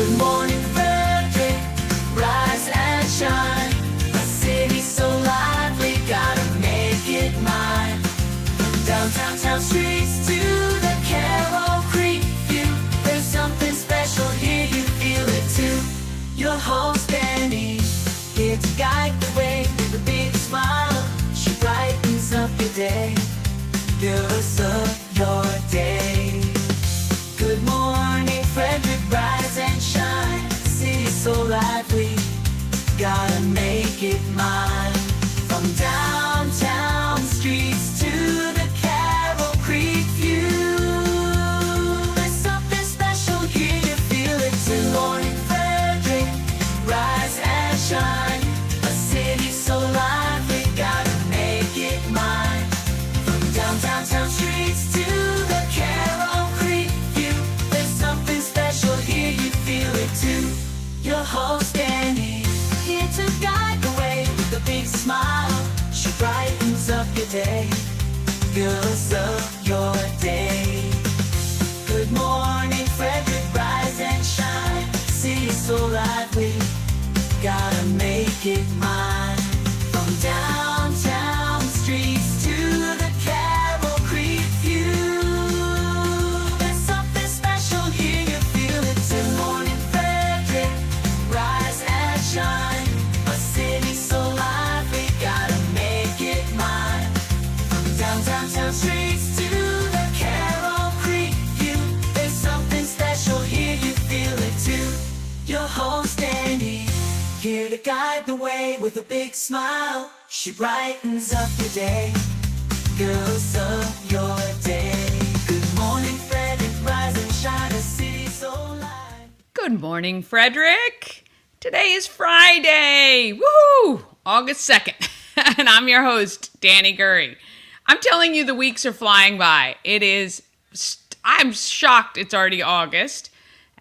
Good morning, Frederick, rise and shine. A city so lively, gotta make it mine. From downtown town streets to the Carroll Creek view, there's something special here, you feel it too. Your host Dani, here to guide the way with a big smile. She brightens up your day, fills up your day. Good morning, Frederick, rise and shine. City so lively, gotta make it mine. From downtown streets to the Carroll Creek view, there's something special here, you feel it too. Good morning, Frederick, rise and shine. A city so lively, gotta make it mine. From downtown town streets to the Carroll Creek view, there's something special here, you feel it too. Your host Dani, here to guide the way with a big smile. She brightens up your day, fills up your day. Good morning, Frederick, rise and shine. City so lively, gotta make it mine. From downtown streets to the Carroll Creek view, there's something special here, you feel it too. Good morning, Frederick, rise and shine. A city so lively, gotta make it mine. From downtown town streets to the Carroll Creek view, there's something special here, you feel it too. Your host Dani, here to guide the way with a big smile. She brightens up your day, fills up your day. Good morning, Frederick, rise and shine. A city so light. Good morning, Frederick. Today is Friday. Woohoo! August 2nd. And I'm your host, Dani Gurry. I'm telling you, the weeks are flying by. I'm shocked it's already August.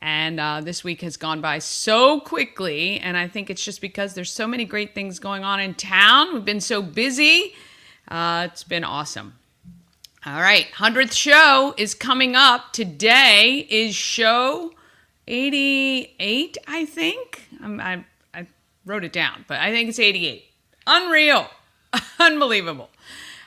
And this week has gone by so quickly. And I think it's just because there's so many great things going on in town. We've been so busy. It's been awesome. All right. 100th show is coming up. Today is show 88, I think. I wrote it down, but I think it's 88. Unreal. Unbelievable.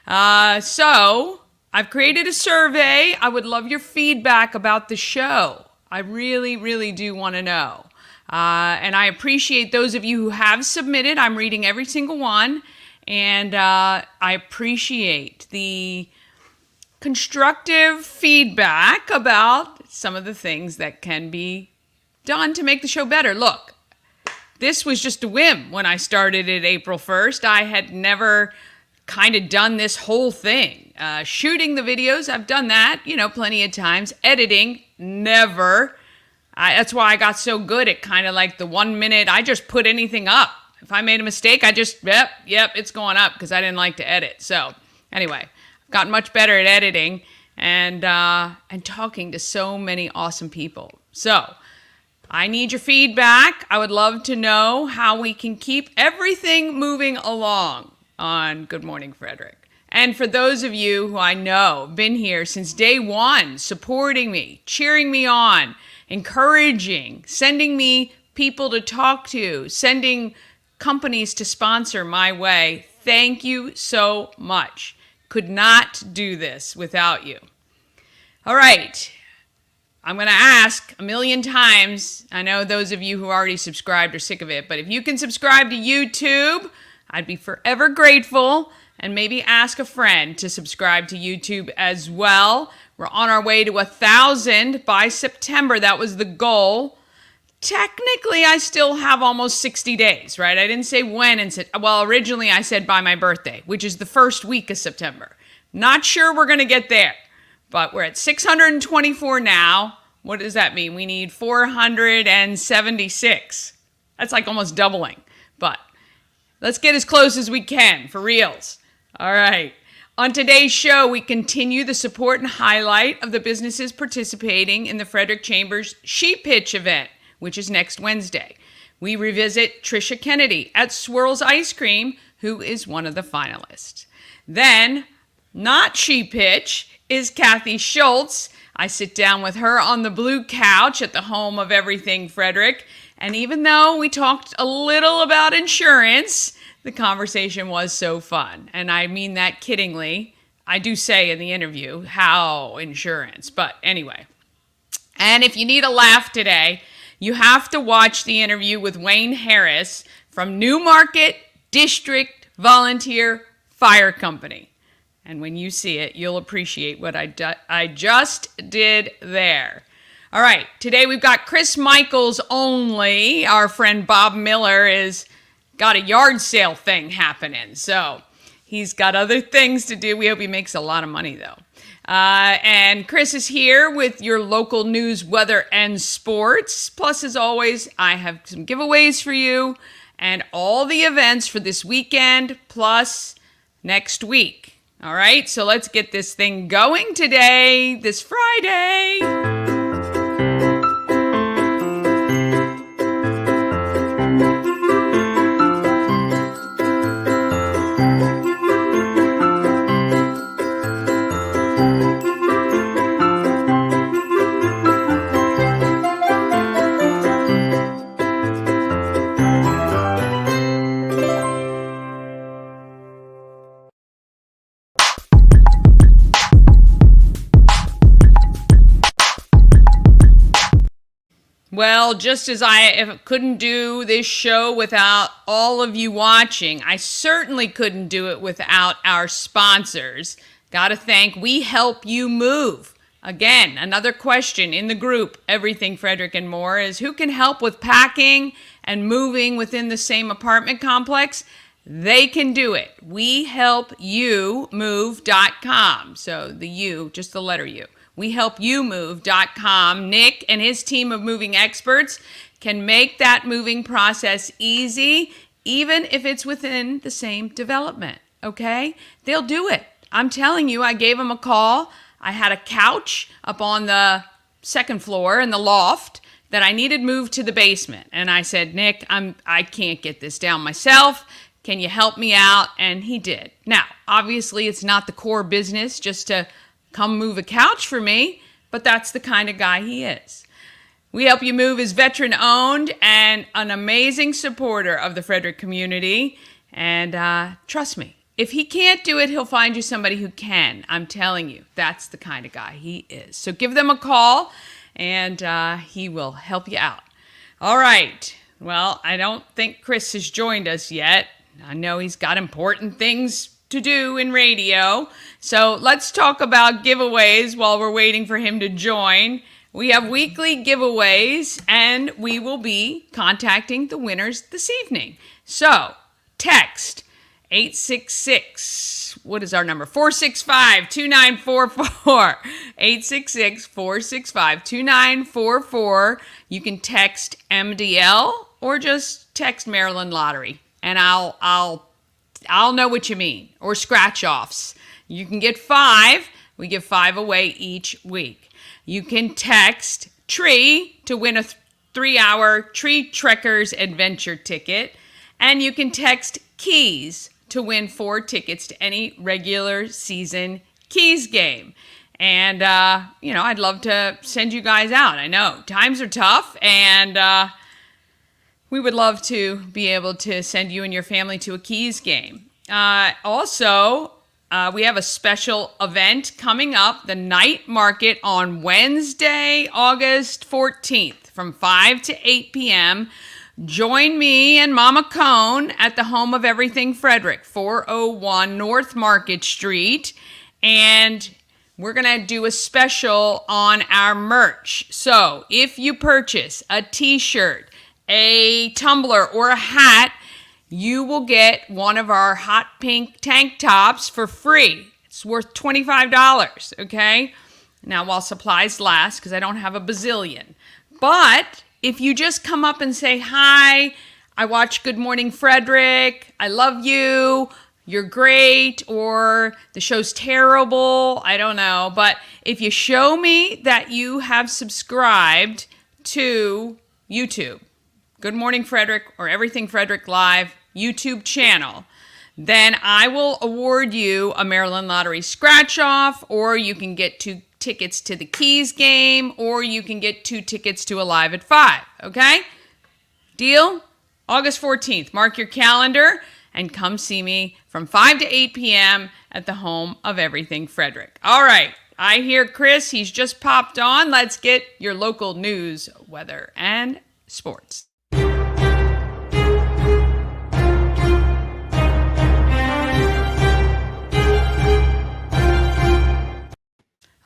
So I've created a survey. I would love your feedback about the show. I really, really do want to know. And I appreciate those of you who have submitted. I'm reading every single one. And I appreciate the constructive feedback about some of the things that can be done to make the show better. Look, this was just a whim when I started it April 1st. I had never kind of done this whole thing. Shooting the videos, I've done that, plenty of times. Editing, never. That's why I got so good at kind of like the 1 minute, I just put anything up. If I made a mistake, I just, yep, it's going up because I didn't like to edit. So anyway, I've gotten much better at editing and talking to so many awesome people. So I need your feedback. I would love to know how we can keep everything moving along on Good Morning Frederick. And for those of you who I know have been here since day one, supporting me, cheering me on, encouraging, sending me people to talk to, sending companies to sponsor my way, thank you so much. Could not do this without you. All right. I'm going to ask a million times. I know those of you who already subscribed are sick of it, but if you can subscribe to YouTube, I'd be forever grateful, and maybe ask a friend to subscribe to YouTube as well. We're on our way to 1,000 by September. That was the goal. Technically, I still have almost 60 days, right? I didn't say when, originally I said by my birthday, which is the first week of September. Not sure we're going to get there, but we're at 624 now. What does that mean? We need 476. That's like almost doubling, but let's get as close as we can, for reals. All right. On today's show, we continue the support and highlight of the businesses participating in the Frederick Chambers Sheep Pitch event, which is next Wednesday. We revisit Tricia Kennedy at Swirls Ice Cream, who is one of the finalists. Then, not Sheep Pitch, is Kathy Schultze. I sit down with her on the blue couch at the home of Everything Frederick. And even though we talked a little about insurance, the conversation was so fun. And I mean that kiddingly. I do say in the interview, how insurance. But anyway. And if you need a laugh today, you have to watch the interview with Wayne Harris from Newmarket District Volunteer Fire Company. And when you see it, you'll appreciate what I just did there. All right, today we've got Chris Michaels only. Our friend Bob Miller is got a yard sale thing happening, so he's got other things to do. We hope he makes a lot of money, though. And Chris is here with your local news, weather, and sports. Plus, as always, I have some giveaways for you and all the events for this weekend, plus next week. All right, so let's get this thing going today, this Friday. Well, just as I couldn't do this show without all of you watching, I certainly couldn't do it without our sponsors. Gotta thank We Help You Move. Again, another question in the group, Everything Frederick and More, is who can help with packing and moving within the same apartment complex? They can do it. WeHelpYouMove.com. So the U, just the letter U. WeHelpYouMove.com. Nick and his team of moving experts can make that moving process easy, even if it's within the same development, okay? They'll do it. I'm telling you, I gave them a call. I had a couch up on the second floor in the loft that I needed moved to the basement. And I said, Nick, I can't get this down myself. Can you help me out? And he did. Now, obviously, it's not the core business just to come move a couch for me, but that's the kind of guy he is. We Help You Move is veteran-owned and an amazing supporter of the Frederick community. And trust me, if he can't do it, he'll find you somebody who can. I'm telling you, that's the kind of guy he is. So give them a call, and he will help you out. All right. Well, I don't think Chris has joined us yet. I know he's got important things to do in radio. So let's talk about giveaways while we're waiting for him to join. We have weekly giveaways, and we will be contacting the winners this evening. So text 866, what is our number? 465-2944. 866-465-2944. You can text MDL or just text Maryland Lottery, and I'll know what you mean, or scratch offs. You can get 5. We give 5 away each week. You can text TREE to win a 3-hour Tree Trekkers adventure ticket. And you can text KEYS to win 4 tickets to any regular season Keys game. And, I'd love to send you guys out. I know times are tough, and we would love to be able to send you and your family to a Keys game. Also, we have a special event coming up, the night market on Wednesday, August 14th from 5 to 8 p.m. Join me and Mama Cone at the home of Everything Frederick, 401 North Market Street. And we're going to do a special on our merch. So if you purchase a t-shirt, a tumbler, or a hat, you will get one of our hot pink tank tops for free. It's worth $25, okay? Now, while supplies last, because I don't have a bazillion. But if you just come up and say, hi, I watch Good Morning Frederick, I love you, you're great, or the show's terrible, I don't know. But if you show me that you have subscribed to YouTube, Good Morning Frederick or Everything Frederick Live YouTube channel, then I will award you a Maryland Lottery scratch-off, or you can get tickets to the Keys game, or you can get 2 tickets to Alive at 5, okay? Deal? August 14th. Mark your calendar and come see me from 5 to 8 p.m. at the home of everything Frederick. All right. I hear Chris. He's just popped on. Let's get your local news, weather, and sports.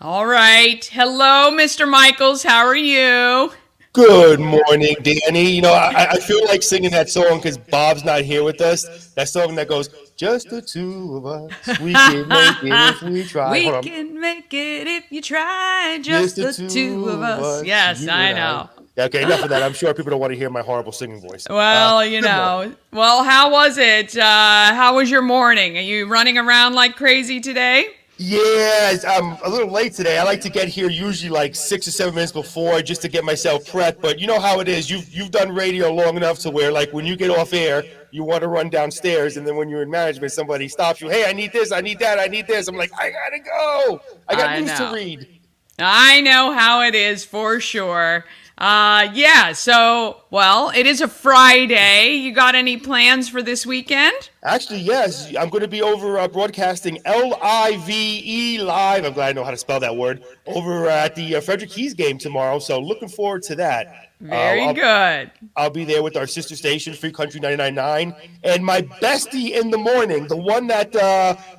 All right. Hello, Mr. Michaels. How are you? Good morning, Dani. You know, I feel like singing that song because Bob's not here with us. That song that goes, just the two of us, we can make it if we try. We can make it if you try, just the two of us. Yes, I know. Okay, enough of that. I'm sure people don't want to hear my horrible singing voice. Well, you know. Well, how was it? How was your morning? Are you running around like crazy today? Yeah, I'm a little late today. I like to get here usually like 6 or 7 minutes before just to get myself prepped. But you know how it is. You've done radio long enough to where like when you get off air, you want to run downstairs, and then when you're in management, somebody stops you. Hey, I need this, I need that, I need this. I'm like, I gotta go. I got news to read. I know how it is for sure. So, well, it is a Friday. You got any plans for this weekend? Actually, yes. I'm going to be over broadcasting LIVE live. I'm glad I know how to spell that word. Over at the Frederick Keys game tomorrow. So looking forward to that. Very good. I'll be there with our sister station, Free Country 99.9. And my bestie in the morning, the one that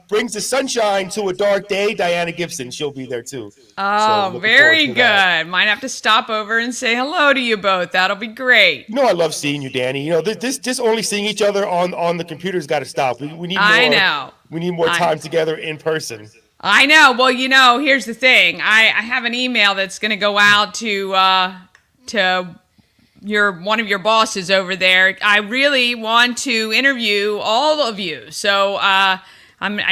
brings the sunshine to a dark day, Diana Gibson. She'll be there too. Oh, so very good. That. Might have to stop over and say hello to you both. That'll be great. You know, I love seeing you, Dani. You know, this just only seeing each other on the computer's got to stop. We need more. I know. We need more time together in person. I know. Well, you know, here's the thing. I have an email that's going to go out to one of your bosses over there. I really want to interview all of you. So I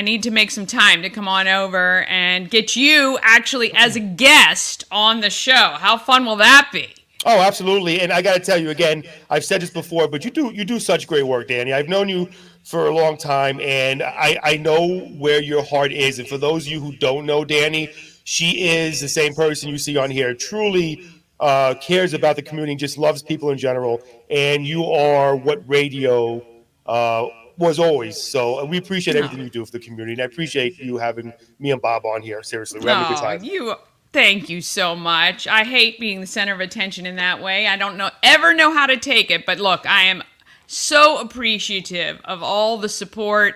need to make some time to come on over and get you actually as a guest on the show. How fun will that be? Oh, absolutely. And I got to tell you again, I've said this before, but you do such great work, Dani. I've known you for a long time, and I know where your heart is. And for those of you who don't know Dani, she is the same person you see on here. Truly cares about the community, just loves people in general. And you are what radio was always. So we appreciate everything you do for the community. And I appreciate you having me and Bob on here. Seriously, we're having a good time. Thank you so much. I hate being the center of attention in that way. I don't ever know how to take it. But look, I am so appreciative of all the support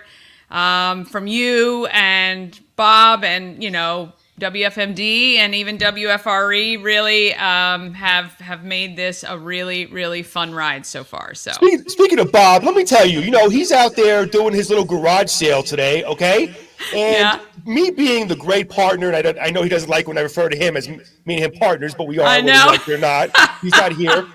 from you and Bob and, you know, WFMD and even WFRE really have made this a really, really fun ride so far. So speaking of Bob, let me tell you, you know, he's out there doing his little garage sale today, okay? And me being the great partner, and I know he doesn't like when I refer to him as me and him partners, but we are, whether we like it or not. He's not here.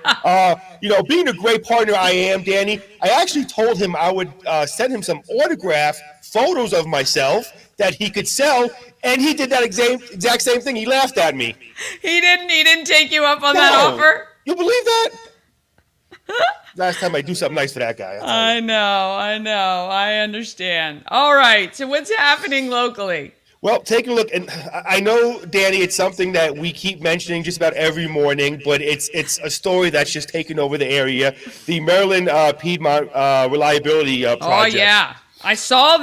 You know, being the great partner I am, Dani, I actually told him I would send him some autographed photos of myself that he could sell, and he did that exact same thing. He laughed at me. He didn't take you up on that offer? You believe that? Last time I do something nice for that guy. I know. I understand. All right. So what's happening locally? Well, take a look. And I know, Dani, it's something that we keep mentioning just about every morning, but it's a story that's just taken over the area. The Maryland Piedmont Reliability Project. Oh, yeah. I saw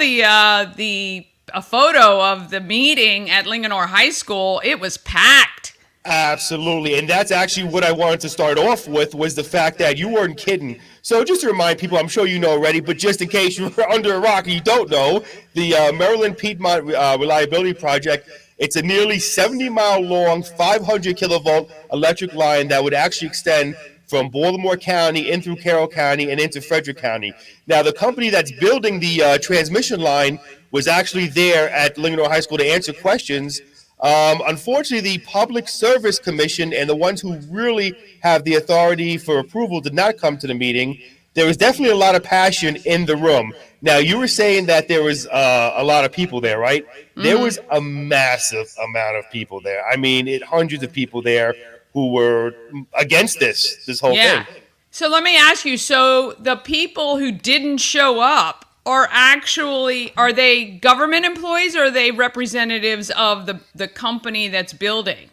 a photo of the meeting at Linganore High School. It was packed. Absolutely. And that's actually what I wanted to start off with, was the fact that you weren't kidding. So just to remind people, I'm sure you know already, but just in case you're under a rock and you don't know, the Maryland Piedmont Reliability Project, it's a nearly 70-mile long, 500 kilovolt electric line that would actually extend from Baltimore County in through Carroll County and into Frederick County. Now, the company that's building the transmission line was actually there at Linganore High School to answer questions. Unfortunately, the Public Service Commission and the ones who really have the authority for approval did not come to the meeting. There was definitely a lot of passion in the room. Now, you were saying that there was a lot of people there, right? Mm-hmm. There was a massive amount of people there. I mean, hundreds of people there who were against this whole thing. So let me ask you, so the people who didn't show up, are they government employees, or are they representatives of the company that's building?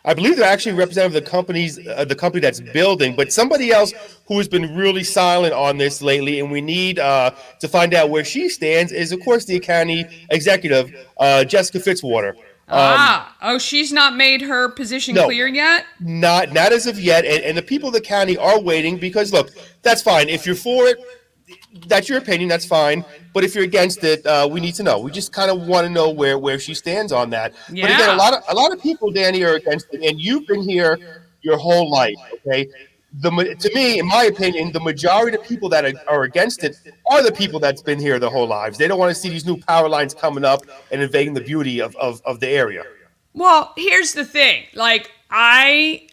I believe they're actually representative of the company that's building, but somebody else who has been really silent on this lately, and we need to find out where she stands, is of course the county executive, Jessica Fitzwater. She's not made her position No. clear yet? Not as of yet, and the people of the county are waiting because look, that's fine. If you're for it, that's your opinion, that's fine. But if you're against it, we need to know. We just kind of want to know where she stands on that. Yeah. But again, a lot of people, Dani, are against it, and you've been here your whole life. Okay, to me, in my opinion, the majority of people that are against it are the people that's been here their whole lives. They don't want to see these new power lines coming up and invading the beauty of the area. Well, here's the thing. Like, I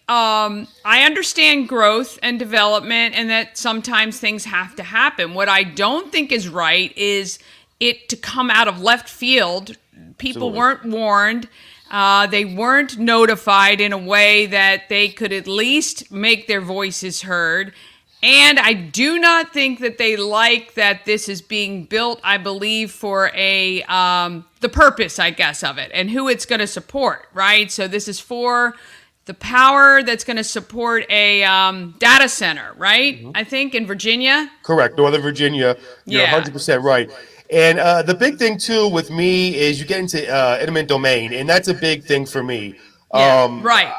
understand growth and development, and that sometimes things have to happen. What I don't think is right is it to come out of left field. People weren't warned. They weren't notified in a way that they could at least make their voices heard. And I do not think that they like that this is being built, I believe, for the purpose, I guess, of it and who it's going to support, right? So this is for the power that's going to support a data center, right? Mm-hmm. I think in Virginia. Correct. Northern Virginia. You're 100% right. And the big thing, too, with me is you get into eminent domain, and that's a big thing for me. Yeah, right.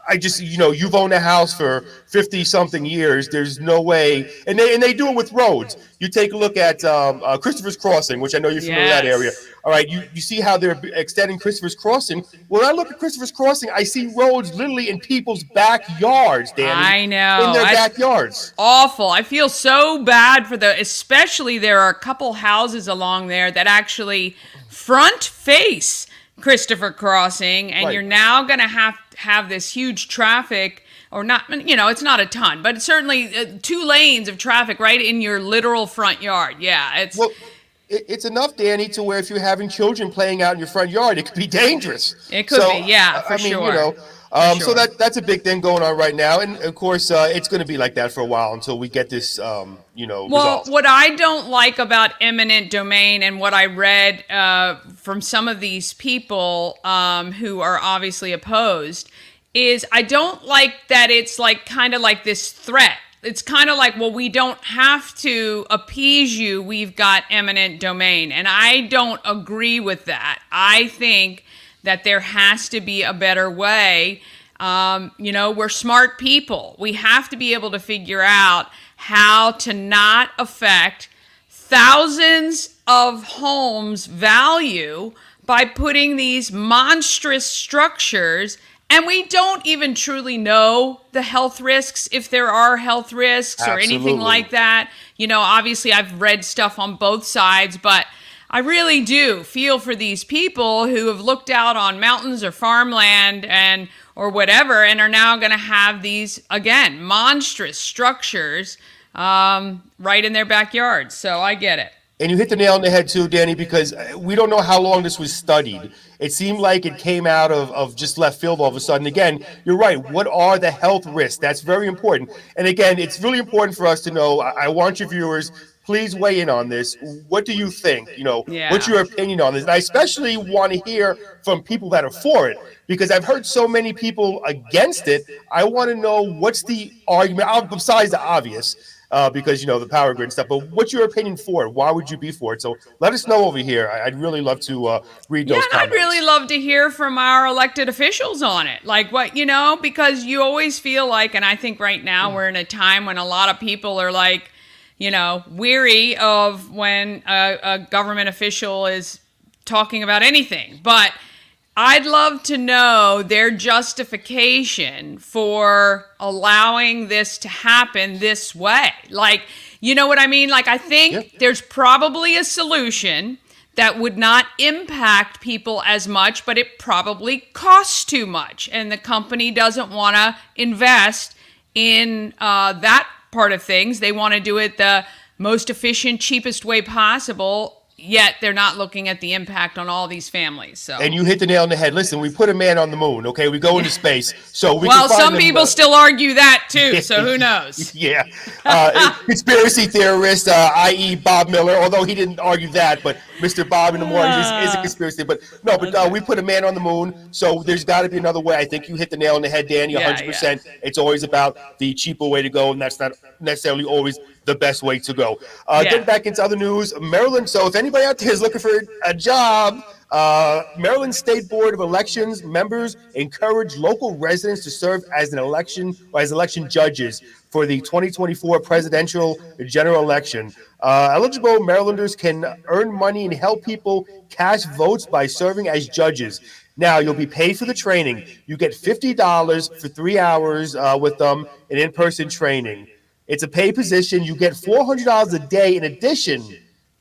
I just, you've owned a house for 50-something years. There's no way. And they do it with roads. You take a look at Christopher's Crossing, which I know you're familiar with that area. All right, you see how they're extending Christopher's Crossing. When I look at Christopher's Crossing, I see roads literally in people's backyards, Dani. I know. In their backyards. Awful. I feel so bad for especially there are a couple houses along there that actually front face Christopher Crossing, and you're now going to have this huge traffic, or not, it's not a ton, but certainly 2 lanes of traffic right in your literal front yard. Yeah, it's enough, Dani, to where if you're having children playing out in your front yard, it could be dangerous. It could be, yeah, for sure. So that's a big thing going on right now, and of course, it's going to be like that for a while until we get this, Well, resolved. what I don't like about eminent domain, and what I read from some of these people who are obviously opposed, is I don't like that it's like kind of like this threat. It's kind of like, well, we don't have to appease you. We've got eminent domain, and I don't agree with that. I think that there has to be a better way. We're smart people. We have to be able to figure out how to not affect thousands of homes' value by putting these monstrous structures. And we don't even truly know the health risks, if there are health risks or anything like that. Obviously I've read stuff on both sides, but I really do feel for these people who have looked out on mountains or farmland or whatever, and are now going to have these, again, monstrous structures right in their backyards. So I get it. And you hit the nail on the head too, Dani, because we don't know how long this was studied. It seemed like it came out of just left field all of a sudden. Again, you're right. What are the health risks? That's very important. And again, it's really important for us to know. I want your viewers, please weigh in on this. What do you think? What's your opinion on this? And I especially want to hear from people that are for it, because I've heard so many people against it. I want to know what's the argument, besides the obvious, because, the power grid and stuff. But what's your opinion for it? Why would you be for it? So let us know over here. I'd really love to read those comments. I'd really love to hear from our elected officials on it. Like what, because you always feel like, and I think right now we're in a time when a lot of people are like, weary of when a government official is talking about anything. But I'd love to know their justification for allowing this to happen this way. Like, you know what I mean? Like, I think there's probably a solution that would not impact people as much, but it probably costs too much. And the company doesn't want to invest in that part of things. They want to do it the most efficient, cheapest way possible, yet they're not looking at the impact on all these families. So, And you hit the nail on the head. Listen, we put a man on the moon, okay? We go into space. So we well, can find some them, people still argue that too, so who knows? Yeah. Conspiracy theorist, i.e. Bob Miller, although he didn't argue that, but Mr. Bob in the mornings is a conspiracy. But no, we put a man on the moon, so there's got to be another way. I think you hit the nail on the head, Dani, 100%. Yeah. It's always about the cheaper way to go, and that's not necessarily always the best way to go. Getting back into other news, Maryland. So if anybody out there is looking for a job, Maryland State Board of Elections members encourage local residents to serve as election judges for the 2024 presidential general election. Eligible Marylanders can earn money and help people cast votes by serving as judges. Now, you'll be paid for the training. You get $50 for 3 hours with them in in-person training. It's a paid position. You get $400 a day in addition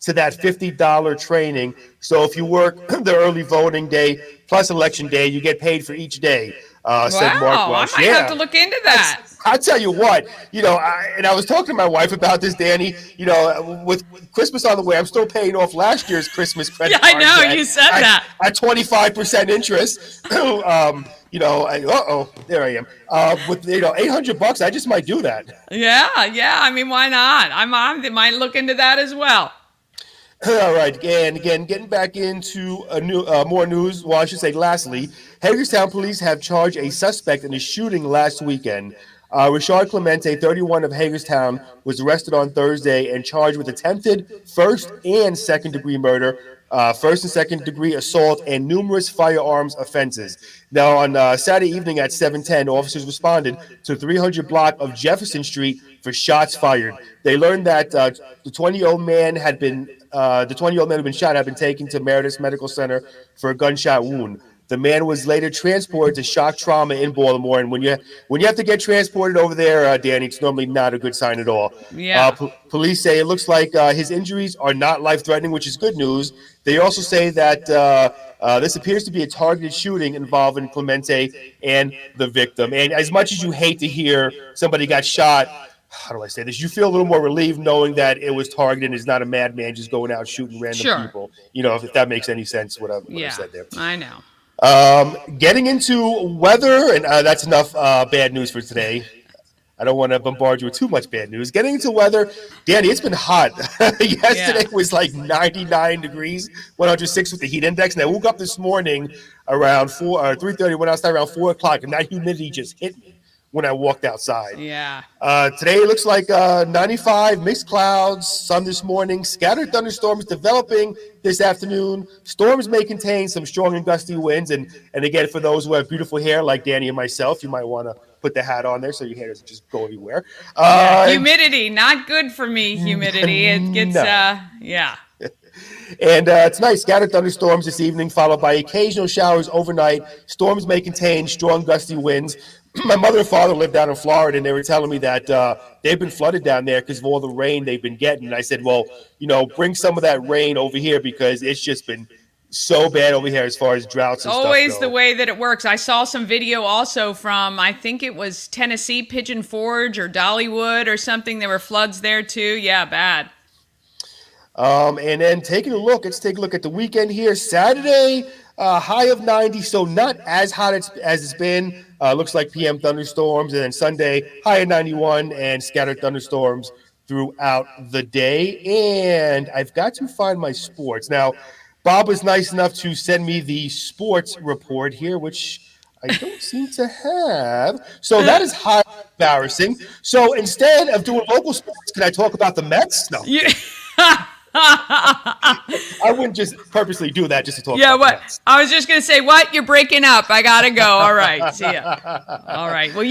to that $50 training. So if you work the early voting day plus election day, you get paid for each day. Said Mark Welsh. I might have to look into that. I'll tell you what, I was talking to my wife about this, Dani. With Christmas on the way, I'm still paying off last year's Christmas credit card. I know, you said that. At 25% interest. There I am. With $800, I just might do that. Yeah. I mean, why not? I might look into that as well. All right, and again, getting back into more news. Well, I should say, lastly, Hagerstown police have charged a suspect in a shooting last weekend. Richard Clemente, 31 of Hagerstown, was arrested on Thursday and charged with attempted first and second degree murder, first and second degree assault, and numerous firearms offenses. Now, on Saturday evening at 7:10, officers responded to 300 block of Jefferson Street for shots fired. They learned that the 20-year-old man had been shot had been taken to Meredith Medical Center for a gunshot wound. The man was later transported to shock trauma in Baltimore, and when you have to get transported over there, Dani, it's normally not a good sign at all. Yeah. Police say it looks like his injuries are not life-threatening, which is good news. They also say that this appears to be a targeted shooting involving Clemente and the victim. And as much as you hate to hear somebody got shot, how do I say this? You feel a little more relieved knowing that it was targeted and it's not a madman just going out shooting random people. If that makes any sense, what I said there. I know. Getting into weather, and that's enough bad news for today. I don't want to bombard you with too much bad news. Getting into weather, Dani, it's been hot. Yesterday was like 99 degrees, 106 with the heat index. And I woke up this morning around 3:30, went outside around 4 o'clock, and that humidity just hit me when I walked outside. Yeah. Today it looks like 95, mixed clouds, sun this morning, scattered thunderstorms developing this afternoon. Storms may contain some strong and gusty winds. And again, for those who have beautiful hair like Dani and myself, you might want to put the hat on there so your hair doesn't just go everywhere. Humidity, not good for me, humidity. It gets, yeah. And tonight, scattered thunderstorms this evening, followed by occasional showers overnight. Storms may contain strong gusty winds. My mother and father live down in Florida, and they were telling me that they've been flooded down there because of all the rain they've been getting. And I said, well, bring some of that rain over here because it's just been so bad over here as far as droughts and always stuff go. The way that it works. I saw some video also from, I think it was Tennessee, Pigeon Forge or Dollywood or something. There were floods there too. Yeah, bad. And then let's take a look at the weekend here. Saturday, high of 90, so not as hot as it's been. Looks like PM thunderstorms. And then Sunday, high of 91 and scattered thunderstorms throughout the day. And I've got to find my sports. Now, Bob was nice enough to send me the sports report here, which I don't seem to have. So that is highly embarrassing. So instead of doing local sports, can I talk about the Mets? No. Yeah. I wouldn't just purposely do that just to talk about what? Mets. I was just going to say, what? You're breaking up. I got to go. All right. See ya. All right. Well,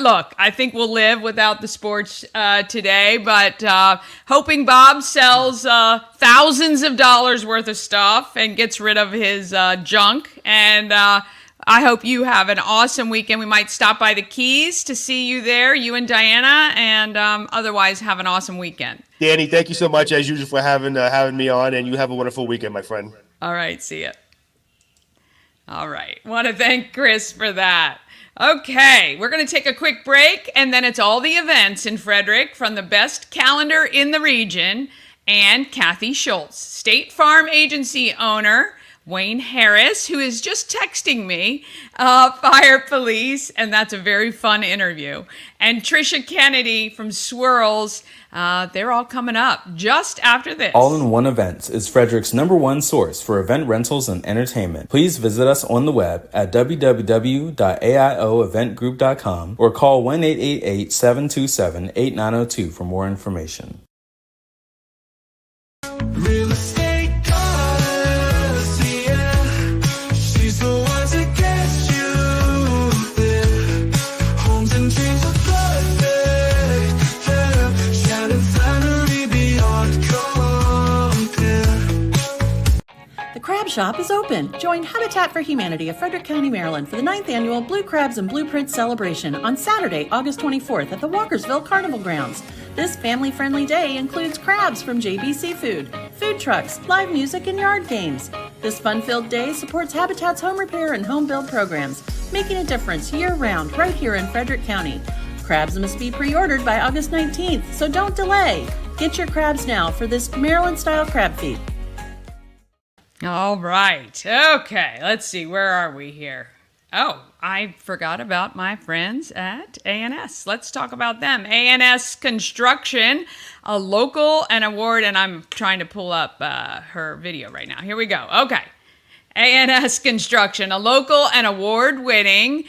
look, I think we'll live without the sports today, but hoping Bob sells thousands of dollars worth of stuff and gets rid of his junk. And I hope you have an awesome weekend. We might stop by the Keys to see you there, you and Diana, and otherwise have an awesome weekend. Dani, thank you so much, as usual, for having me on, and you have a wonderful weekend, my friend. All right, see ya. All right, want to thank Chris for that. Okay, we're going to take a quick break, and then it's all the events in Frederick from the best calendar in the region. and Kathy Schultze, State Farm Agency owner, Wayne Harris, who is just texting me, fire police, and that's a very fun interview. And Tricia Kennedy from Swirls, they're all coming up just after this. All-in-One Events is Frederick's #1 source for event rentals and entertainment. Please visit us on the web at www.aioeventgroup.com or call 1-888-727-8902 for more information. Real estate goddess, yeah. She's the one to get you there. Homes and dreams are perfect, yeah. Shannon Flannery beyond compare. The Crab Shop is open. Join Habitat for Humanity of Frederick County, Maryland for the 9th annual Blue Crabs and Blueprints celebration on Saturday, August 24th at the Walkersville Carnival Grounds. This family-friendly day includes crabs from JB Seafood, food trucks, live music, and yard games. This fun-filled day supports Habitat's home repair and home build programs, making a difference year-round right here in Frederick County. Crabs must be pre-ordered by August 19th, so don't delay. Get your crabs now for this Maryland-style crab feed. All right. Okay, let's see. Where are we here? Oh, I forgot about my friends at A&S. Let's talk about them. A&S Construction, a local and award, and I'm trying to pull up her video right now. Here we go. Okay. A&S Construction, a local and award-winning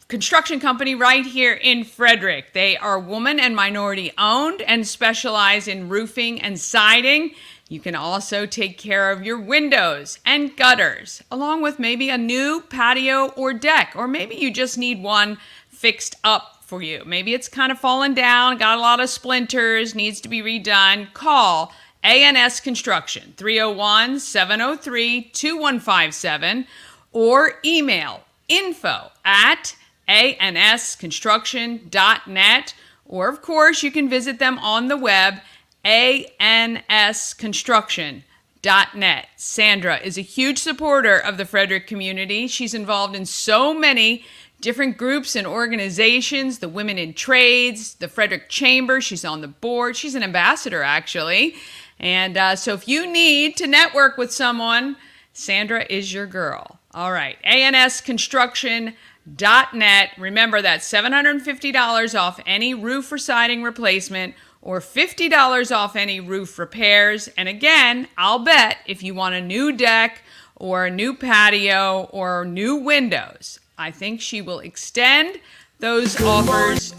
construction company right here in Frederick. They are woman and minority owned and specialize in roofing and siding. You can also take care of your windows and gutters, along with maybe a new patio or deck, or maybe you just need one fixed up for you. Maybe it's kind of fallen down, got a lot of splinters, needs to be redone. Call A&S Construction, 301-703-2157, or email info@ansconstruction.net, or of course you can visit them on the web, ansconstruction.net. Sandra is a huge supporter of the Frederick community. She's involved in so many different groups and organizations, the Women in Trades, the Frederick Chamber. She's on the board. She's an ambassador, actually. And so if you need to network with someone, Sandra is your girl. All right, ansconstruction.net. Remember, that's $750 off any roof or siding replacement, or $50 off any roof repairs. And again, I'll bet if you want a new deck or a new patio or new windows, I think she will extend those offers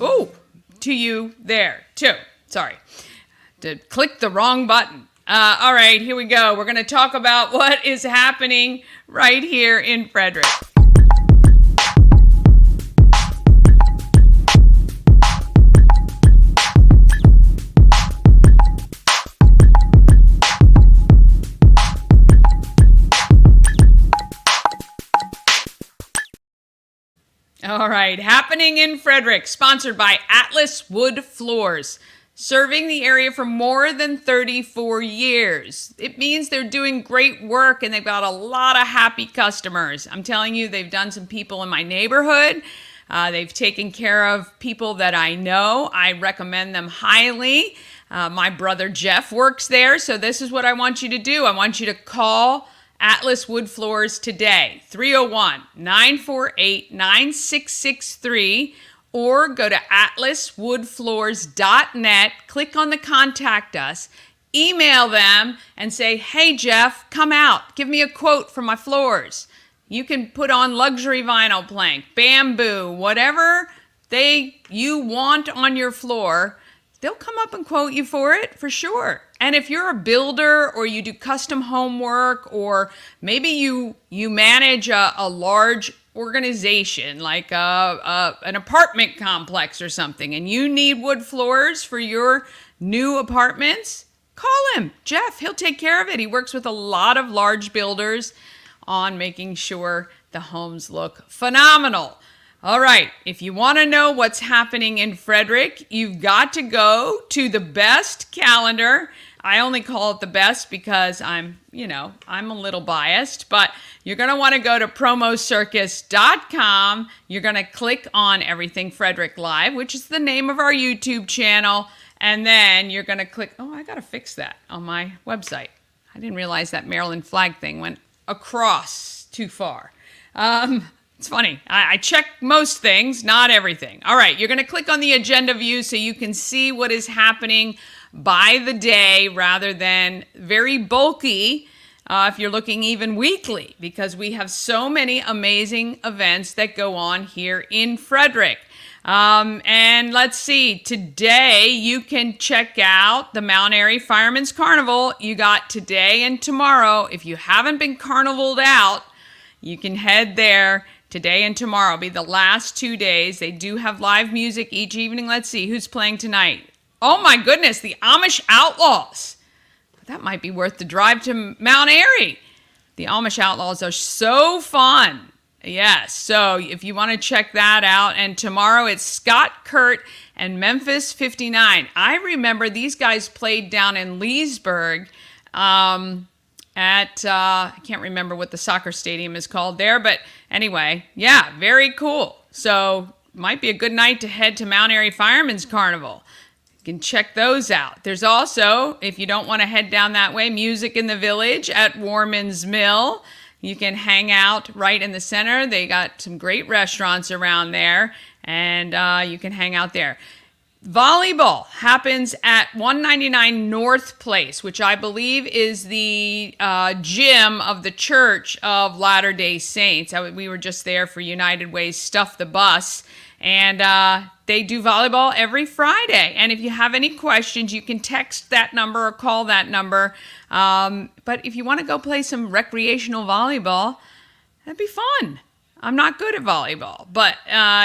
to you there too. Sorry, to click the wrong button. All right, here we go. We're going to talk about what is happening right here in Frederick. All right, happening in Frederick, sponsored by Atlas Wood Floors, serving the area for more than 34 years. It means they're doing great work and they've got a lot of happy customers. I'm telling you, they've done some people in my neighborhood. They've taken care of people that I know. I recommend them highly. My brother Jeff works there, so this is what I want you to do. I want you to call Atlas Wood Floors today, 301-948-9663, or go to atlaswoodfloors.net, click on the Contact Us, email them and say, hey Jeff, come out, give me a quote for my floors. You can put on luxury vinyl plank, bamboo, whatever you want on your floor. They'll come up and quote you for it, for sure. And if you're a builder or you do custom homework, or maybe you manage a large organization like an apartment complex or something, and you need wood floors for your new apartments, call him, Jeff. He'll take care of it. He works with a lot of large builders on making sure the homes look phenomenal. All right, if you want to know what's happening in Frederick, you've got to go to the best calendar. I only call it the best because I'm a little biased, but you're going to want to go to promocircus.com. You're going to click on Everything Frederick Live, which is the name of our YouTube channel, And then you're going to click, oh, I got to fix that on my website. I didn't realize that Maryland flag thing went across too far. It's funny. I check most things, not everything. All right, you're going to click on the agenda view so you can see what is happening by the day rather than very bulky if you're looking even weekly, because we have so many amazing events that go on here in Frederick. And let's see, today you can check out the Mount Airy Firemen's Carnival. You got today and tomorrow. If you haven't been carnivaled out, you can head there. Today and tomorrow will be the last 2 days. They do have live music each evening. Let's see who's playing tonight. Oh my goodness, the Amish Outlaws. That might be worth the drive to Mount Airy. The Amish Outlaws are so fun. Yes, so if you want to check that out. And tomorrow it's Scott Kurt and Memphis 59. I remember these guys played down in Leesburg at, I can't remember what the soccer stadium is called there, but anyway, yeah, very cool. So might be a good night to head to Mount Airy Firemen's Carnival. You can check those out. There's also, if you don't want to head down that way, Music in the Village at Warman's Mill. You can hang out right in the center. They got some great restaurants around there, and you can hang out there. Volleyball happens at 199 North Place, which I believe is the gym of the Church of Latter-day Saints. We were just there for United Way's Stuff the Bus, and they do volleyball every Friday. And if you have any questions, you can text that number or call that number. But if you want to go play some recreational volleyball, that'd be fun. I'm not good at volleyball, but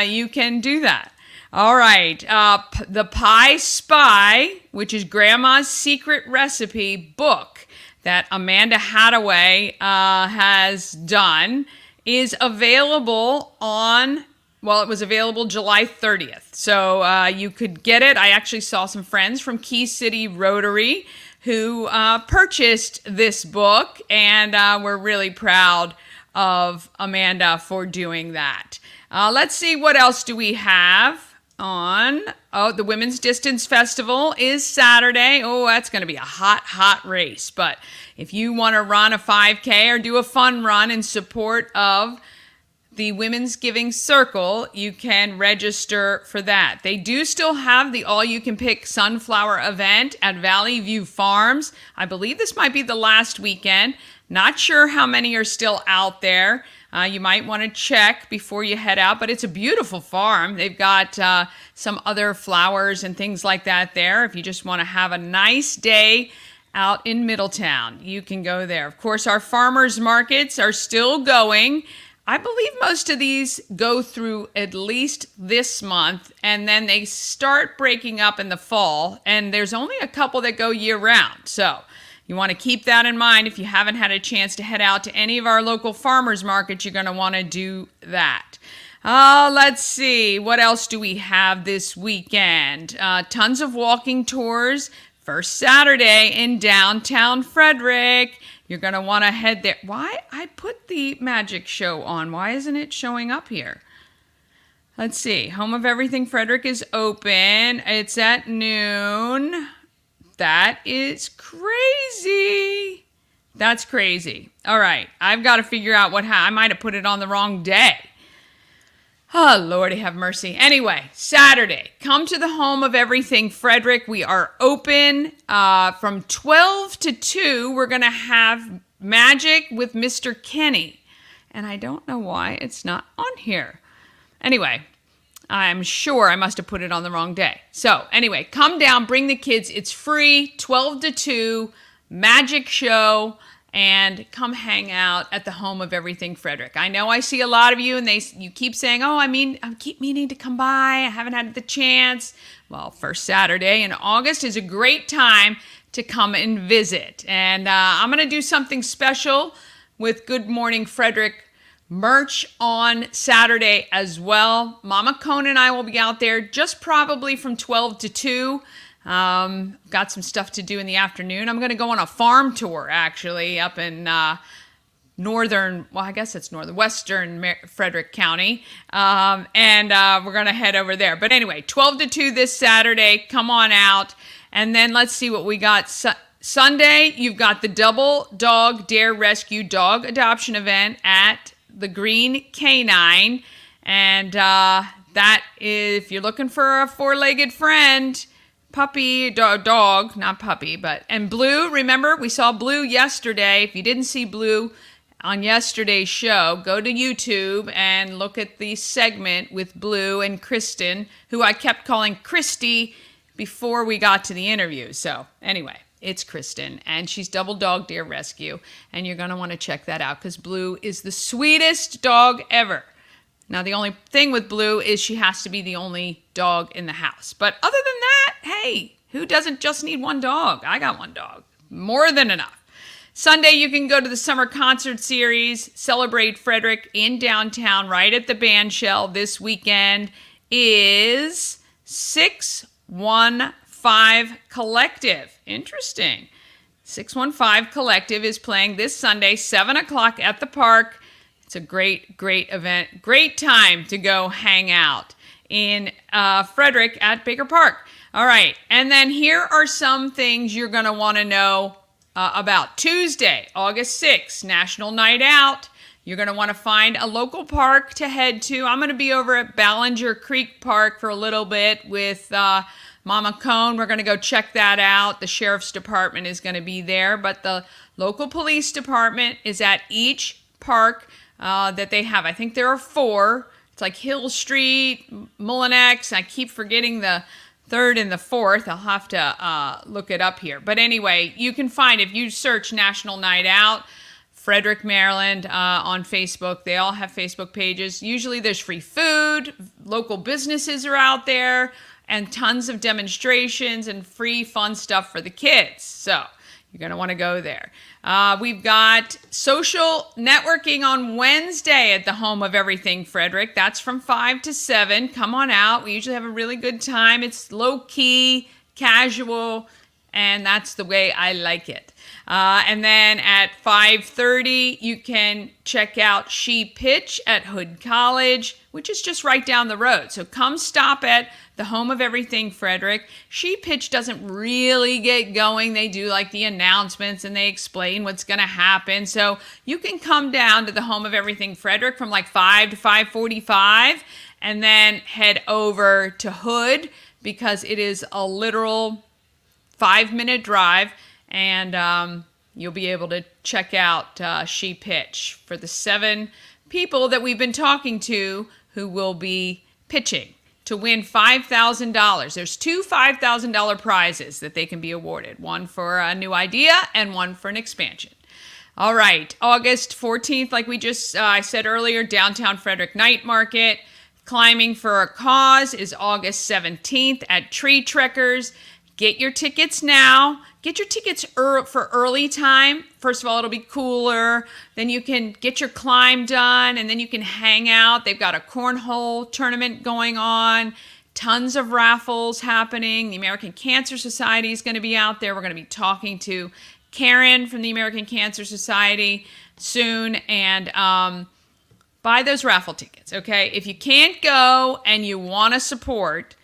you can do that. All right, the Pie Spy, which is Grandma's Secret Recipe book that Amanda Hadaway has done, is available on, well, it was available July 30th. So you could get it. I actually saw some friends from Key City Rotary who purchased this book, and we're really proud of Amanda for doing that. Let's see, what else do we have on? Oh, the Women's Distance Festival is Saturday. Oh, that's going to be a hot race. But if you want to run a 5K or do a fun run in support of the Women's Giving Circle, you can register for that. They do still have the all-you-can-pick sunflower event at Valley View Farms. I believe this might be the last weekend. Not sure how many are still out there. You might want to check before you head out, but it's a beautiful farm. They've got some other flowers and things like that there. If you just want to have a nice day out in Middletown, you can go there. Of course, our farmers markets are still going. I believe most of these go through at least this month, and then they start breaking up in the fall, and there's only a couple that go year-round. So you want to keep that in mind. If you haven't had a chance to head out to any of our local farmers markets, you're going to want to do that. Let's see. What else do we have this weekend? Tons of walking tours. First Saturday in downtown Frederick. You're going to want to head there. Why? I put the magic show on. Why isn't it showing up here? Let's see. Home of Everything Frederick is open. It's at noon. That is crazy. That's crazy. All right. I've got to figure out I might have put it on the wrong day. Oh, Lordy have mercy. Anyway, Saturday, come to the Home of Everything Frederick. We are open from 12 to 2. We're going to have magic with Mr. Kenny. And I don't know why it's not on here. Anyway, I'm sure I must have put it on the wrong day. So anyway, come down, bring the kids. It's free, 12 to 2, magic show, and come hang out at the Home of Everything Frederick. I know I see a lot of you, and you keep saying, oh, I keep meaning to come by. I haven't had the chance. Well, first Saturday in August is a great time to come and visit. And I'm going to do something special with Good Morning Frederick merch on Saturday as well. Mama Cone and I will be out there just probably from 12 to 2. Got some stuff to do in the afternoon. I'm going to go on a farm tour, actually, up in western Frederick County. And we're going to head over there. But anyway, 12 to 2 this Saturday. Come on out. And then let's see what we got. Sunday, you've got the Double Dog Dare Rescue Dog Adoption Event at the Green Canine. And that is, if you're looking for a four-legged friend, puppy, dog, not puppy, and Blue, remember, we saw Blue yesterday. If you didn't see Blue on yesterday's show, go to YouTube and look at the segment with Blue and Kristen, who I kept calling Christy before we got to the interview. So anyway, it's Kristen, and she's Double Dog Dare Rescue, and you're going to want to check that out because Blue is the sweetest dog ever. Now, the only thing with Blue is she has to be the only dog in the house. But other than that, hey, who doesn't just need one dog? I got one dog. More than enough. Sunday, you can go to the summer concert series, Celebrate Frederick in downtown, right at the band shell. This weekend is 615 Collective. Interesting. 615 Collective is playing this Sunday, 7 o'clock at the park. It's a great, great event. Great time to go hang out in Frederick at Baker Park. All right. And then here are some things you're going to want to know about. Tuesday, August 6th, National Night Out. You're going to want to find a local park to head to. I'm going to be over at Ballinger Creek Park for a little bit with Mama Cone. We're going to go check that out. The Sheriff's Department is going to be there, but the local police department is at each park that they have. I think there are 4. It's like Hill Street, Mullinex. I keep forgetting the 3rd and the 4th. I'll have to look it up here. But anyway, you can find, if you search National Night Out, Frederick, Maryland, on Facebook. They all have Facebook pages. Usually there's free food, local businesses are out there, and tons of demonstrations and free fun stuff for the kids. So you're going to want to go there. We've got social networking on Wednesday at the Home of Everything Frederick. That's from 5 to 7. Come on out. We usually have a really good time. It's low-key, casual, and that's the way I like it. And then at 5:30, you can check out She Pitch at Hood College, which is just right down the road. So come stop at the Home of Everything Frederick. She Pitch doesn't really get going. They do like the announcements and they explain what's going to happen. So you can come down to the Home of Everything Frederick from like 5 to 5:45 and then head over to Hood because it is a literal 5-minute drive. And you'll be able to check out She Pitch for the 7 people that we've been talking to who will be pitching to win $5,000. There's 2 $5,000 prizes that they can be awarded. One for a new idea and one for an expansion. All right, August 14th, like we just I said earlier, Downtown Frederick Night Market. Climbing for a Cause is August 17th at Tree Trekkers. Get your tickets now. Get your tickets for early time. First of all, it'll be cooler. Then you can get your climb done, and then you can hang out. They've got a cornhole tournament going on. Tons of raffles happening. The American Cancer Society is going to be out there. We're going to be talking to Karen from the American Cancer Society soon. And buy those raffle tickets, okay? If you can't go and you want to support,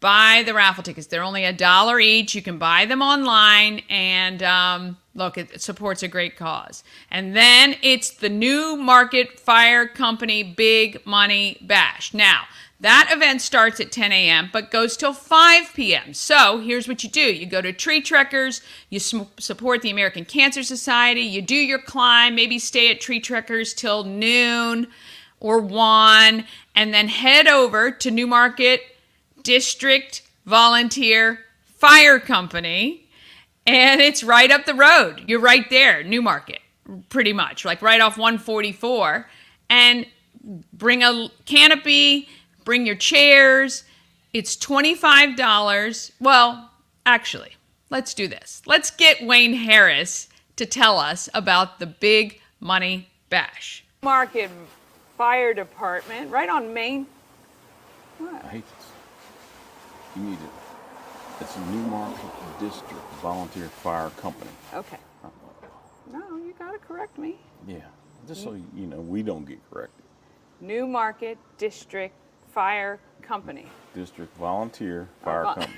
buy the raffle tickets. They're only $1 each. You can buy them online, and look, it supports a great cause. And then it's the New Market Fire Company Big Money Bash. Now, that event starts at 10 a.m. but goes till 5 p.m. So here's what you do. You go to Tree Trekkers, you support the American Cancer Society, you do your climb, maybe stay at Tree Trekkers till noon or 1, and then head over to New Market District Volunteer Fire Company, and it's right up the road. You're right there, New Market, pretty much, like right off 144. And bring a canopy, bring your chairs. It's $25. Well, actually, let's do this. Let's get Wayne Harris to tell us about the Big Money Bash. Market Fire Department, right on Main. What? I hate this. You need it. It's a New Market District Volunteer Fire Company. Okay. No, you gotta correct me. Yeah, just so you know, we don't get corrected. New Market District Fire Company. District Volunteer Fire Company.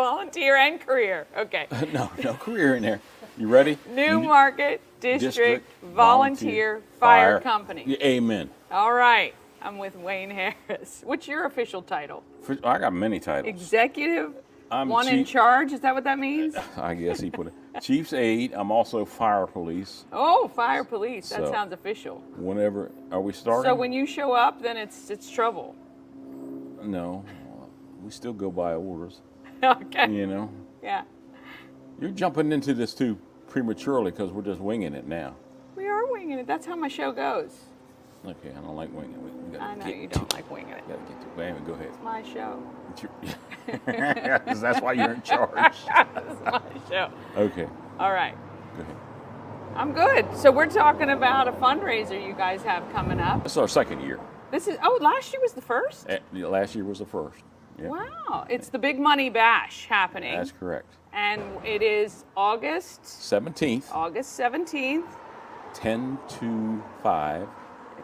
volunteer and career. Okay. No career in there. You ready? Newmarket District Volunteer Fire Company. Yeah, amen. All right. I'm with Wayne Harris. What's your official title? I got many titles. Executive? I'm One in chief- charge? Is that what that means? I guess he put it. Chief's aide. I'm also fire police. Oh, fire police. That So- sounds official. Whenever, are we starting? So when you show up, then it's trouble. No, we still go by orders. Okay. You know, Yeah. you're jumping into this too prematurely because we're just winging it now. We are winging it. That's how my show goes. Okay, I don't like winging it. We I know you don't like winging it. Gotta get to it. Go ahead. It's my show. It's your- 'Cause that's why you're in charge. It's my show. Okay, All right. go ahead. I'm good. So we're talking about a fundraiser you guys have coming up. This is our second year. Last year was the first? Last year was the first. Yeah, Wow. It's the Big Money Bash happening. that's correct. And it is August 17th, 17th, 10 to 5.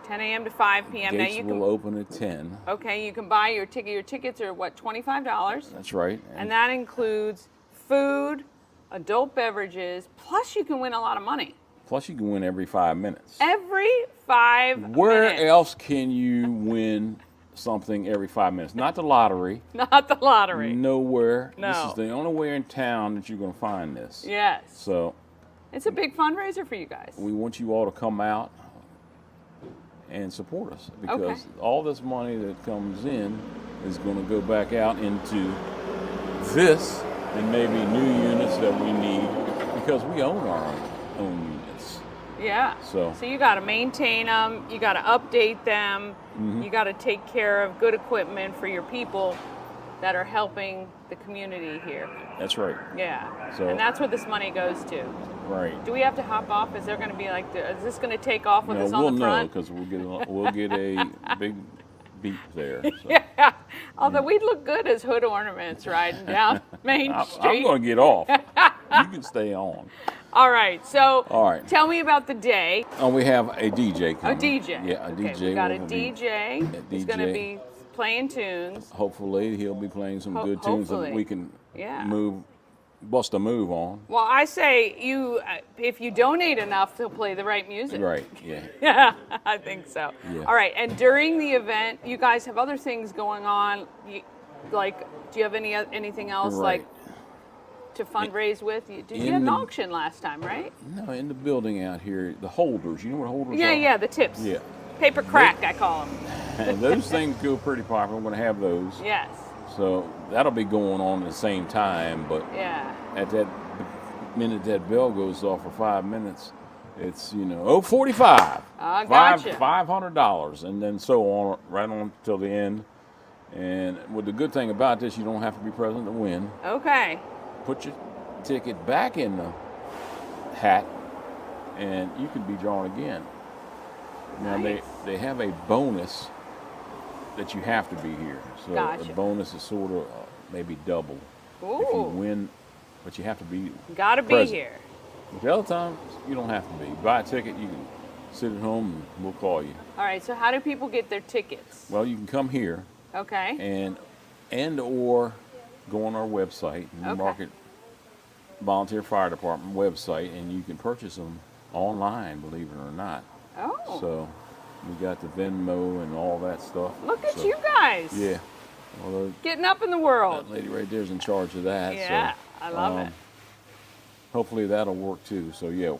10 a.m. to 5 p.m. Gates now you will can open at 10. Okay, you can buy your ticket. Your tickets are what, $25? That's right. And that includes food, adult beverages, plus you can win a lot of money. Plus, you can win every 5 minutes. Every 5 Where minutes. else can you win something every 5 minutes? Not the lottery. Not the lottery. Nowhere. No. This is the only way in town that you're going to find this. Yes. So It's a big fundraiser for you guys. we want you all to come out and support us because Okay. all this money that comes in is going to go back out into this and maybe new units that we need because we own our own units. Yeah. So- you got to maintain them. You got to update them. Mm-hmm. You got to take care of good equipment for your people that are helping the community here. That's right. Yeah. So- and that's what this money goes to. Right. Do we have to hop off? Is there going to be like, is this going to take off with No, us on we'll the know front? because we'll get a big beep there. So. Yeah. Although we'd look good as hood ornaments riding down Main I'm Street. going to get off. You can stay on. All right. So All right. tell me about the day. Oh, we have a DJ A coming. DJ. Yeah, a Okay, DJ. we got a will be- DJ who's going to DJ. be playing tunes. Hopefully, he'll be playing some good tunes that hopefully. we can Yeah. bust a move on. Well, I say if you donate enough, he'll play the right music. Right, yeah. Yeah, I think so. Yeah. All right, and during the event, you guys have other things going on. Do you have anything else Right. like to fundraise with? Did you in have an the- auction last time, right? No, in the building out here, the holders, you know what holders Yeah, are? yeah, the tips. Yeah. Paper crack, I call them. And those things go pretty popular. We're going to have those. Yes. So that'll be going on at the same time, but Yeah. at that minute that bell goes off for 5 minutes, it's 0:45. I gotcha. $500, and then so on, right on till the end. And with the good thing about this, you don't have to be present to win. Okay. Put your ticket back in the hat, and you can be drawn again. Now Nice. they have a bonus that you have to be here. So Gotcha. the bonus is sort of maybe double if you Ooh. win, but you have to be Got to be present. here. But the other times you don't have to be. Buy a ticket, you can sit at home and we'll call you. All right. So how do people get their tickets? Well, you can come here Okay. and or go on our website, Newmarket Volunteer Fire Department website, and you can purchase them online, believe it or not. Oh. So we got the Venmo and all that stuff. Look at So, you guys. Yeah. Well, Getting up in the world. that lady right there is in charge of that. Yeah, so, I love it. Hopefully that'll work too. So yeah,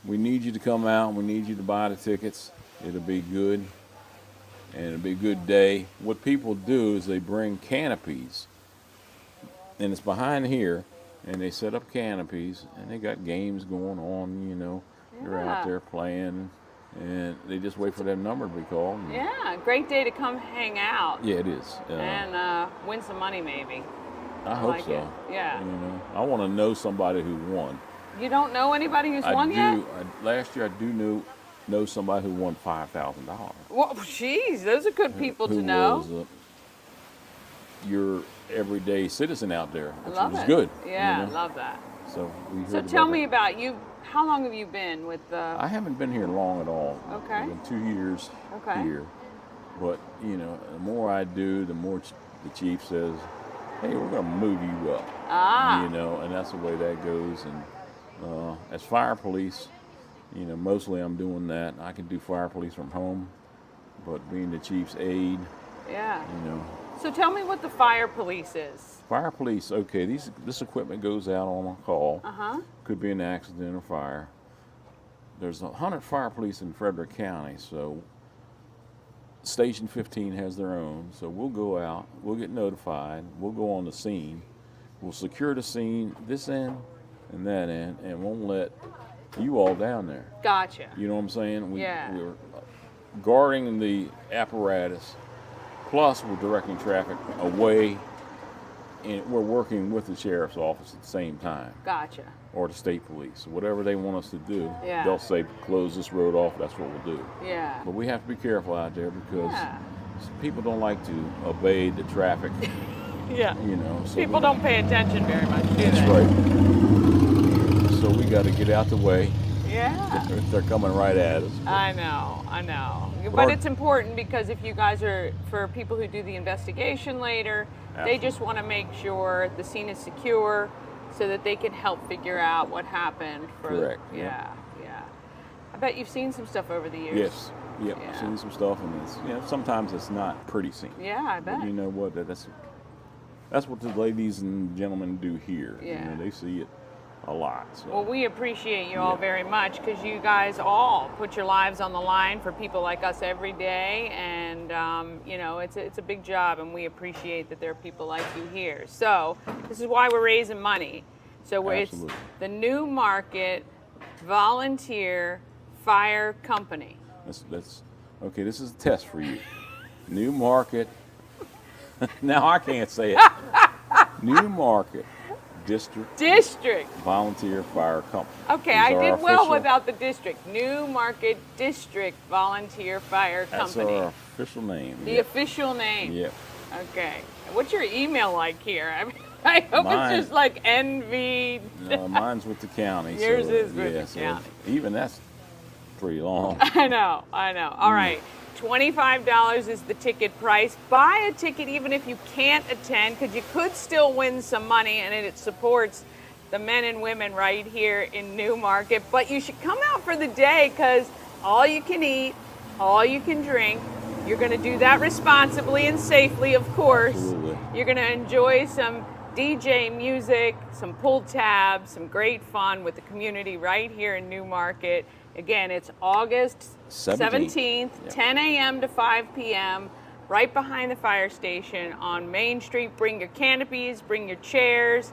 we need you to come out. We need you to buy the tickets. It'll be good, and it'll be a good day. What people do is they bring canopies, and it's behind here, and they set up canopies, and they got games going on. They're Yeah. out there playing, and they just wait for that number to be called. and- Yeah, great day to come hang out Yeah, it is. and win some money maybe. I hope like so. it. Yeah. I want to know somebody who won. You don't know anybody who's I won do. yet? Last year, I do know somebody who won $5,000. Well, jeez, those are good people Who to know. was your everyday citizen out there, I which love was it. good. Yeah, you I know? love that. So we heard So about tell that. me about you. How long have you been with the? I haven't been here long at all. Okay. I've been 2 years Okay. here, but the more I do, the more the chief says, hey, we're going to move you up. Ah. You know, and that's the way that goes. And as fire police, you know, mostly I'm doing that. I can do fire police from home, but being the chief's aide, Yeah. you know. So tell me what the fire police is. Fire police, okay, this equipment goes out on a call. Uh-huh. Could be an accident or fire. There's 100 fire police in Frederick County, so Station 15 has their own. So we'll go out, we'll get notified, we'll go on the scene, we'll secure the scene, this end and that end, and won't let you all down there. Gotcha. You know what I'm saying? Yeah. We're guarding the apparatus, plus we're directing traffic away, and we're working with the sheriff's office at the same time, Gotcha. or the state police. Whatever they want us to do, Yeah. they'll say, close this road off, that's what we'll do. Yeah. But we have to be careful out there because Yeah. people don't like to obey the traffic, Yeah. you know. So People don't pay attention very much, do That's they? right. So we got to get out the way. Yeah. They're coming right at us. I know. But our- it's important because if you guys are, for people who do the investigation later, they just want to make sure the scene is secure so that they can help figure out what happened. Correct, Yeah. I bet you've seen some stuff over the years. Yes. Yep. Yeah. I've seen some stuff, and it's, you know, sometimes it's not pretty scene. Yeah, I bet. But you know what? That's what the ladies and gentlemen do here. Yeah. You know, they see it a lot. So. Well, we appreciate you all Yeah. very much because you guys all put your lives on the line for people like us every day, and you know, it's a big job, and we appreciate that there are people like you here. So this is why we're raising money. So it's Absolutely. the New Market Volunteer Fire Company. That's okay. This is a test for you. New Market. Now I can't say it. New Market District Volunteer Fire Company. Okay, Is I our did well official- without the district. New Market District Volunteer Fire That's Company. our official name. The Yep. official name. Yep. Okay. What's your email like here? I hope Mine- it's just like NV. No, mine's with the county. Yours so, is with yeah, the so county. Even that's pretty long. I know. All right. $25 is the ticket price. Buy a ticket even if you can't attend, because you could still win some money, and it supports the men and women right here in New Market. But you should come out for the day, because all you can eat, all you can drink. You're going to do that responsibly and safely, of course. Absolutely. You're going to enjoy some DJ music, some pull tabs, some great fun with the community right here in New Market. Again, it's August 17th, Yep. 10 a.m. to 5 p.m., right behind the fire station on Main Street. Bring your canopies, bring your chairs,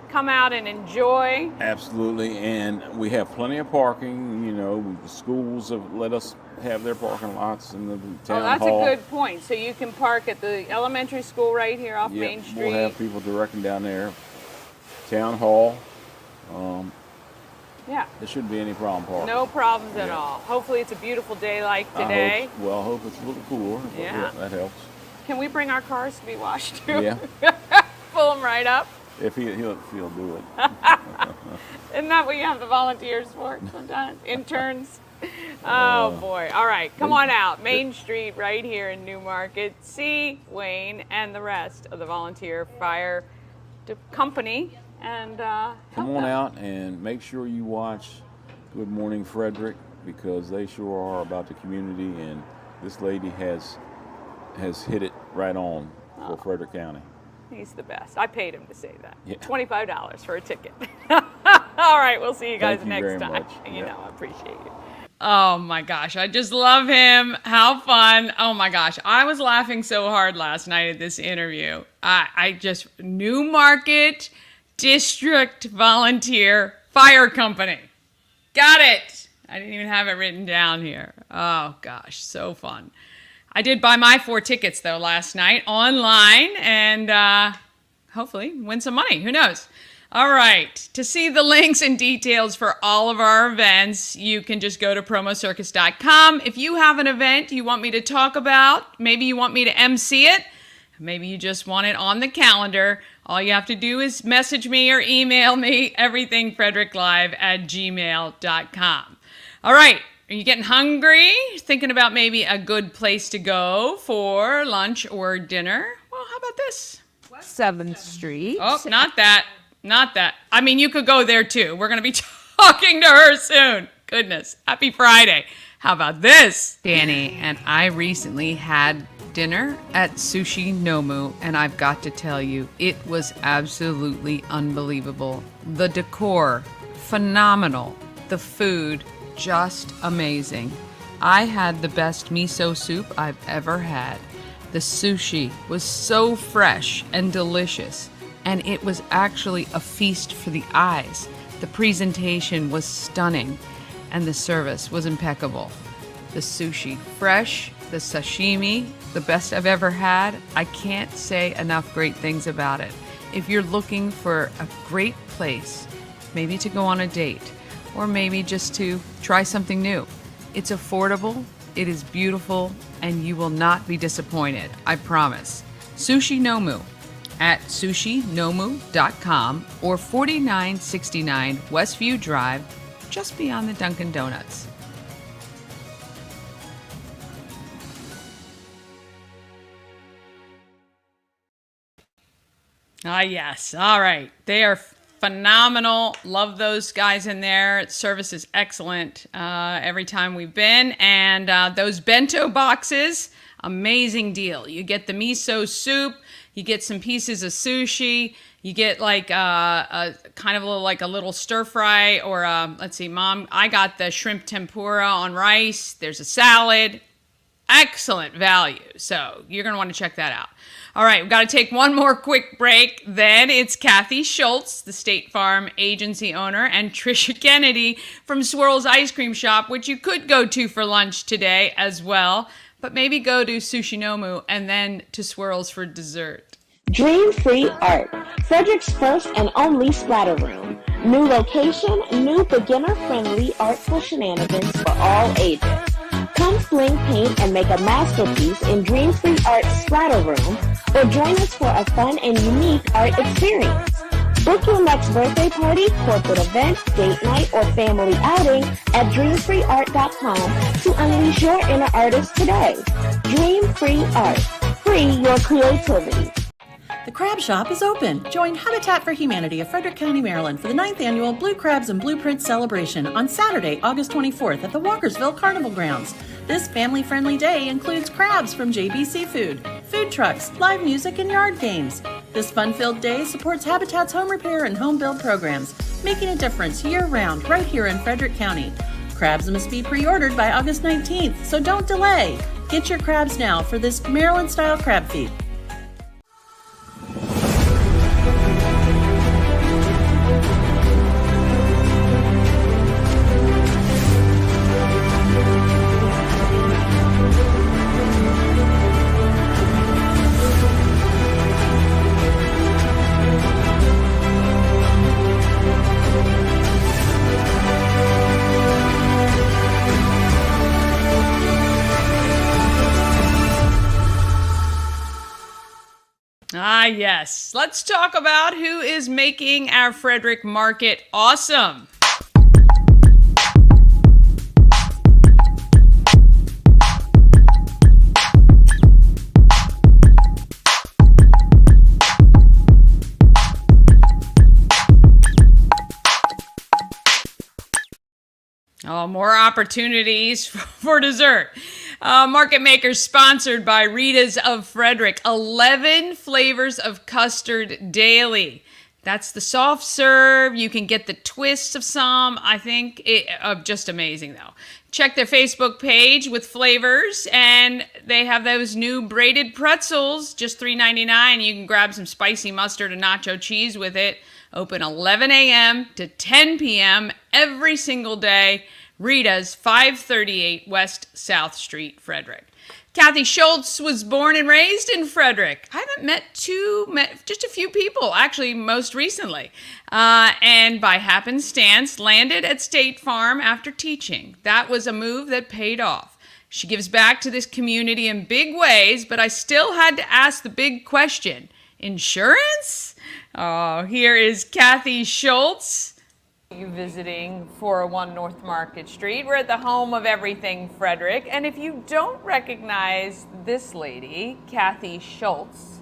come out and enjoy. Absolutely, and we have plenty of parking. You know, the schools have let us have their parking lots in the town Oh, that's hall. a good point. So you can park at the elementary school right here off Yep, Main Street. we'll have people directing down there. Town hall. Yeah, There shouldn't be any problem parking. no problems at Yeah. all. Hopefully it's a beautiful day like today. I hope it's a little cooler. But Yeah. that helps. Can we bring our cars to be washed too? Yeah. Pull them right up. If he'll do it. Isn't that what you have the volunteers for sometimes? Interns? Oh boy. All right, come on out. Main Street right here in New Market. See Wayne and the rest of the volunteer fire company, and help Come on them. out and make sure you watch Good Morning Frederick, because they sure are about the community, and this lady has hit it right on for Frederick County. He's the best. I paid him to say that. Yeah. $25 for a ticket. All right, we'll see you guys Thank you next very time. much. You Yep. know, I appreciate you. Oh my gosh, I just love him. How fun. Oh my gosh, I was laughing so hard last night at this interview. I just, New Market District Volunteer Fire Company. Got it. I didn't even have it written down here. Oh gosh, so fun. I did buy my 4 tickets though last night online, and hopefully win some money. Who knows? All right. To see the links and details for all of our events, you can just go to promocircus.com. If you have an event you want me to talk about, maybe you want me to MC it, maybe you just want it on the calendar, all you have to do is message me or email me, everythingfredericklive@gmail.com. All right. Are you getting hungry? Thinking about maybe a good place to go for lunch or dinner? Well, how about this? Wow, 7th Street. Oh, not that. Not that. I mean, you could go there too. We're going to be talking to her soon. Goodness. Happy Friday. How about this? Dani and I recently had dinner at Sushi Nomu, and I've got to tell you, it was absolutely unbelievable. The decor, phenomenal. The food, just amazing. I had the best miso soup I've ever had. The sushi was so fresh and delicious, and it was actually a feast for the eyes. The presentation was stunning, and the service was impeccable. The sushi, fresh, the sashimi, the best I've ever had. I can't say enough great things about it. If you're looking for a great place, maybe to go on a date, or maybe just to try something new, it's affordable, it is beautiful, and you will not be disappointed, I promise. Sushi Nomu at sushinomu.com or 4969 Westview Drive, just beyond the Dunkin' Donuts. Ah, yes. All right. They are phenomenal. Love those guys in there. Service is excellent every time we've been. And those bento boxes, amazing deal. You get the miso soup. You get some pieces of sushi. You get like a kind of like a little stir fry or let's see, Mom, I got the shrimp tempura on rice. There's a salad. Excellent value. So you're going to want to check that out. All right, we've got to take one more quick break. Then it's Kathy Schultze, the State Farm agency owner, and Tricia Kennedy from Swirls Ice Cream Shop, which you could go to for lunch today as well. But maybe go to Sushi Nomu and then to Swirls for dessert. Dream Free Art, Frederick's first and only splatter room. New location, new beginner-friendly artful shenanigans for all ages. Come fling paint and make a masterpiece in Dream Free Art Splatter Room, or join us for a fun and unique art experience. Book your next birthday party, corporate event, date night, or family outing at dreamfreeart.com to unleash your inner artist today. Dream Free Art. Free your creativity. The Crab Shop is open. Join Habitat for Humanity of Frederick County, Maryland for the 9th annual Blue Crabs and Blueprints celebration on Saturday, August 24th at the Walkersville Carnival Grounds. This family-friendly day includes crabs from JB Seafood, food trucks, live music, and yard games. This fun-filled day supports Habitat's home repair and home build programs, making a difference year-round right here in Frederick County. Crabs must be pre-ordered by August 19th, so don't delay. Get your crabs now for this Maryland-style crab feed. Ah, yes. Let's talk about who is making our Frederick market awesome. Oh, more opportunities for dessert. Market Makers sponsored by Rita's of Frederick. 11 flavors of custard daily. That's the soft serve. You can get the twists of some. I think just amazing though. Check their Facebook page with flavors, and they have those new braided pretzels, just $3.99. You can grab some spicy mustard and nacho cheese with it. Open 11 a.m. to 10 p.m. every single day. Rita's, 538 West South Street, Frederick. Kathy Schultze was born and raised in Frederick. I haven't met just a few people, actually, most recently. And by happenstance, landed at State Farm after teaching. That was a move that paid off. She gives back to this community in big ways, but I still had to ask the big question. Insurance? Oh, here is Kathy Schultze. You visiting 401 North Market Street. We're at the home of everything Frederick. And if you don't recognize this lady, Kathy Schultze,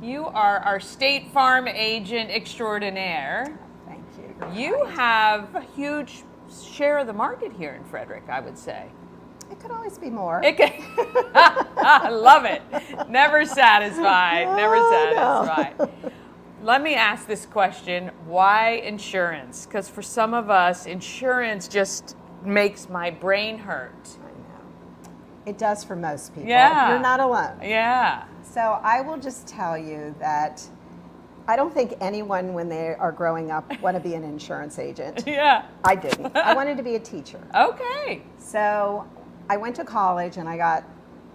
You are our State Farm agent extraordinaire. Thank you. You have a huge share of the market here in Frederick, I would say. It could always be more. I love it. Never satisfied. Never satisfied. Let me ask this question. Why insurance? Because for some of us, insurance just makes my brain hurt. I know. It does for most people. Yeah. You're not alone. Yeah. So I will just tell you that I don't think anyone when they are growing up want to be an insurance agent. Yeah. I didn't. I wanted to be a teacher. Okay. So I went to college and I got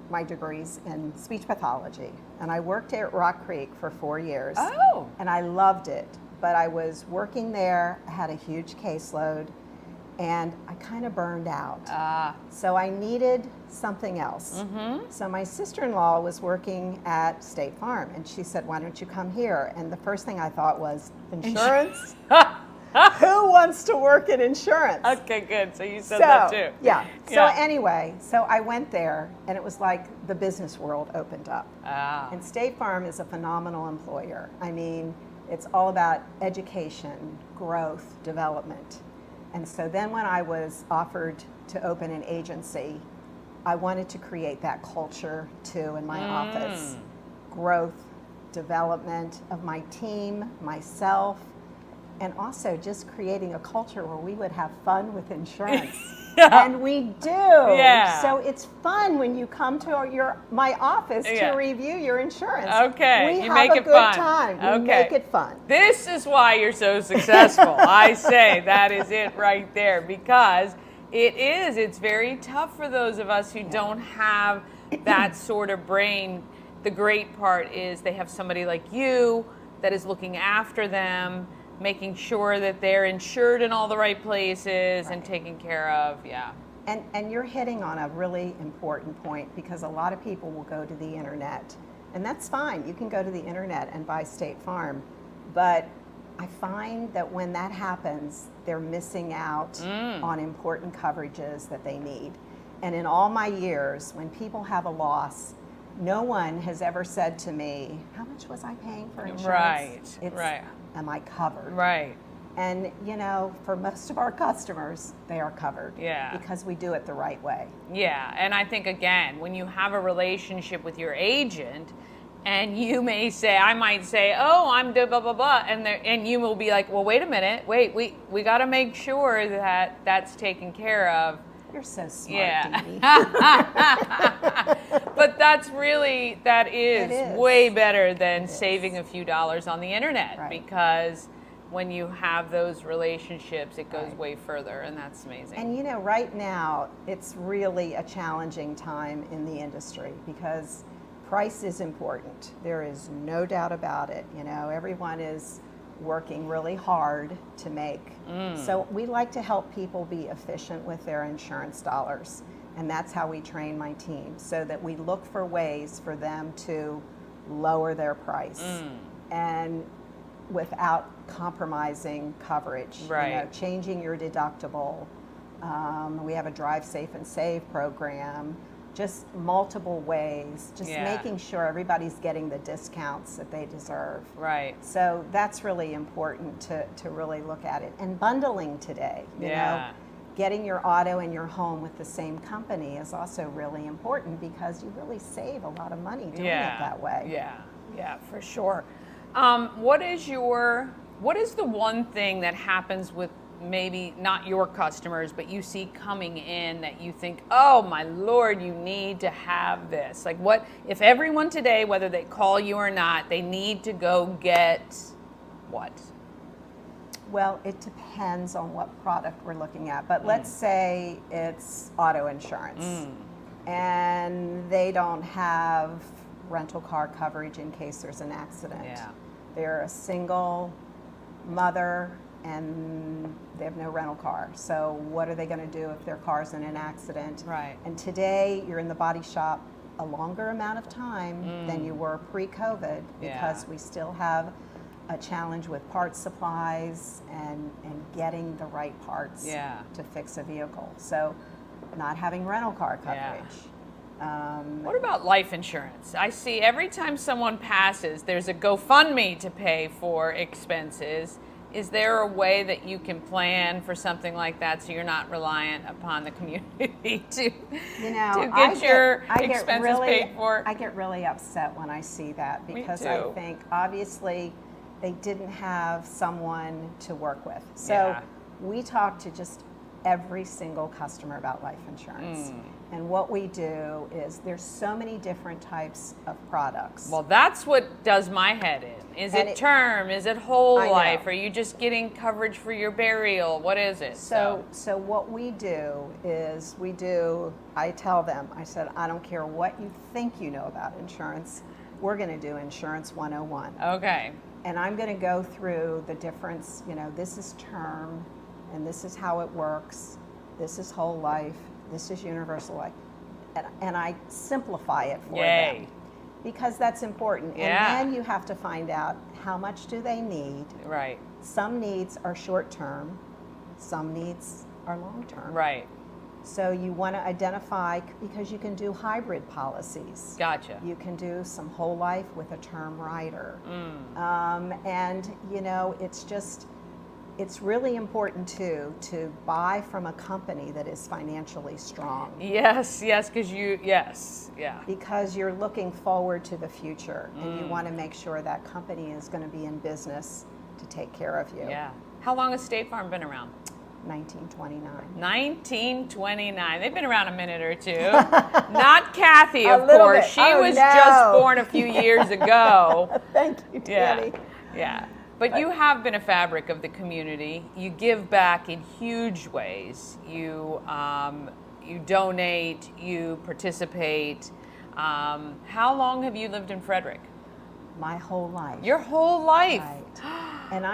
my degrees in speech pathology. And I worked at Rock Creek for 4 years. Oh. And I loved it. But I was working there, I had a huge caseload, and I kind of burned out. So I needed something else. Mm-hmm. So my sister-in-law was working at State Farm, and she said, why don't you come here? And the first thing I thought was, insurance? Who wants to work in insurance? Okay, good. So you said that too. Yeah. So anyway, so I went there, and it was like the business world opened up. And State Farm is a phenomenal employer. I mean, it's all about education, growth, development. And so then when I was offered to open an agency, I wanted to create that culture too in my office. Growth, development of my team, myself, and also just creating a culture where we would have fun with insurance. And we do. Yeah. So it's fun when you come to my office to review your insurance. Okay. We You have make a it good fun. time. We Okay. make it fun. This is why you're so successful. I say that is it right there, because it's very tough for those of us who don't have that sort of brain. The great part is they have somebody like you that is looking after them, making sure that they're insured in all the right places and taken care of. Yeah. And you're hitting on a really important point, because a lot of people will go to the internet, and that's fine. You can go to the internet and buy State Farm, but I find that when that happens, they're missing out on important coverages that they need. And in all my years, when people have a loss, no one has ever said to me, how much was I paying for insurance? Right. It's, Right. am I covered? Right. And, you know, for most of our customers, they are covered. Yeah. Because we do it the right way. Yeah, and I think, again, when you have a relationship with your agent, and you may say, I might say, oh, I'm blah, blah, blah, and you will be like, well, wait a minute, we got to make sure that that's taken care of. You're so smart, Yeah. Dani. But that is It is. way better than saving a few dollars on the internet, Right. because when you have those relationships, it goes way further, and that's amazing. And you know, right now, it's really a challenging time in the industry, because price is important. There is no doubt about it. You know, everyone is working really hard to make. So we like to help people be efficient with their insurance dollars. And that's how we train my team, so that we look for ways for them to lower their price. And without compromising coverage. Right. You know, changing your deductible. We have a Drive Safe and Save program. Just multiple ways, just making sure everybody's getting the discounts that they deserve. Right. So that's really important to really look at it. And bundling today, you know, getting your auto and your home with the same company is also really important, because you really save a lot of money doing it that way. Yeah, for sure. What is the one thing that happens with maybe not your customers, but you see coming in that you think, oh my Lord, you need to have this? Like, what if everyone today, whether they call you or not, they need to go get what? Well, it depends on what product we're looking at, but let's say it's auto insurance and they don't have rental car coverage in case there's an accident. They're a single mother and they have no rental car. So what are they going to do if their car's in an accident? Right. And today you're in the body shop a longer amount of time than you were pre-COVID, because we still have a challenge with parts supplies and getting the right parts to fix a vehicle. So not having rental car coverage. What about life insurance? I see every time someone passes, there's a GoFundMe to pay for expenses. Is there a way that you can plan for something like that so you're not reliant upon the community to get your expenses paid for? I get really upset when I see that because I think obviously they didn't have someone to work with. So we talk to just every single customer about life insurance. And what we do is there's so many different types of products. Well, that's what does my head in. Is it term? Is it whole life? Are you just getting coverage for your burial? What is it? So what we do is I tell them, I said, I don't care what you think you know about insurance. We're going to do Insurance 101. Okay. And I'm going to go through the difference, this is term, and this is how it works. This is whole life. This is universal life. And I simplify it for them. Because that's important. And then you have to find out how much do they need. Right. Some needs are short term. Some needs are long term. Right. So you want to identify, because you can do hybrid policies. Gotcha. You can do some whole life with a term rider. And, it's really important too to buy from a company that is financially strong. Yes, Because you're looking forward to the future and you want to make sure that company is going to be in business to take care of you. Yeah. How long has State Farm been around? 1929. 1929. They've been around a minute or two. Not Kathy, of little course. bit. She Oh, was no. just born a few years ago. Thank you, Dani. Yeah. But you have been a fabric of the community. You give back in huge ways. You donate. You participate. How long have you lived in Frederick? My whole life. Your whole life. Right. And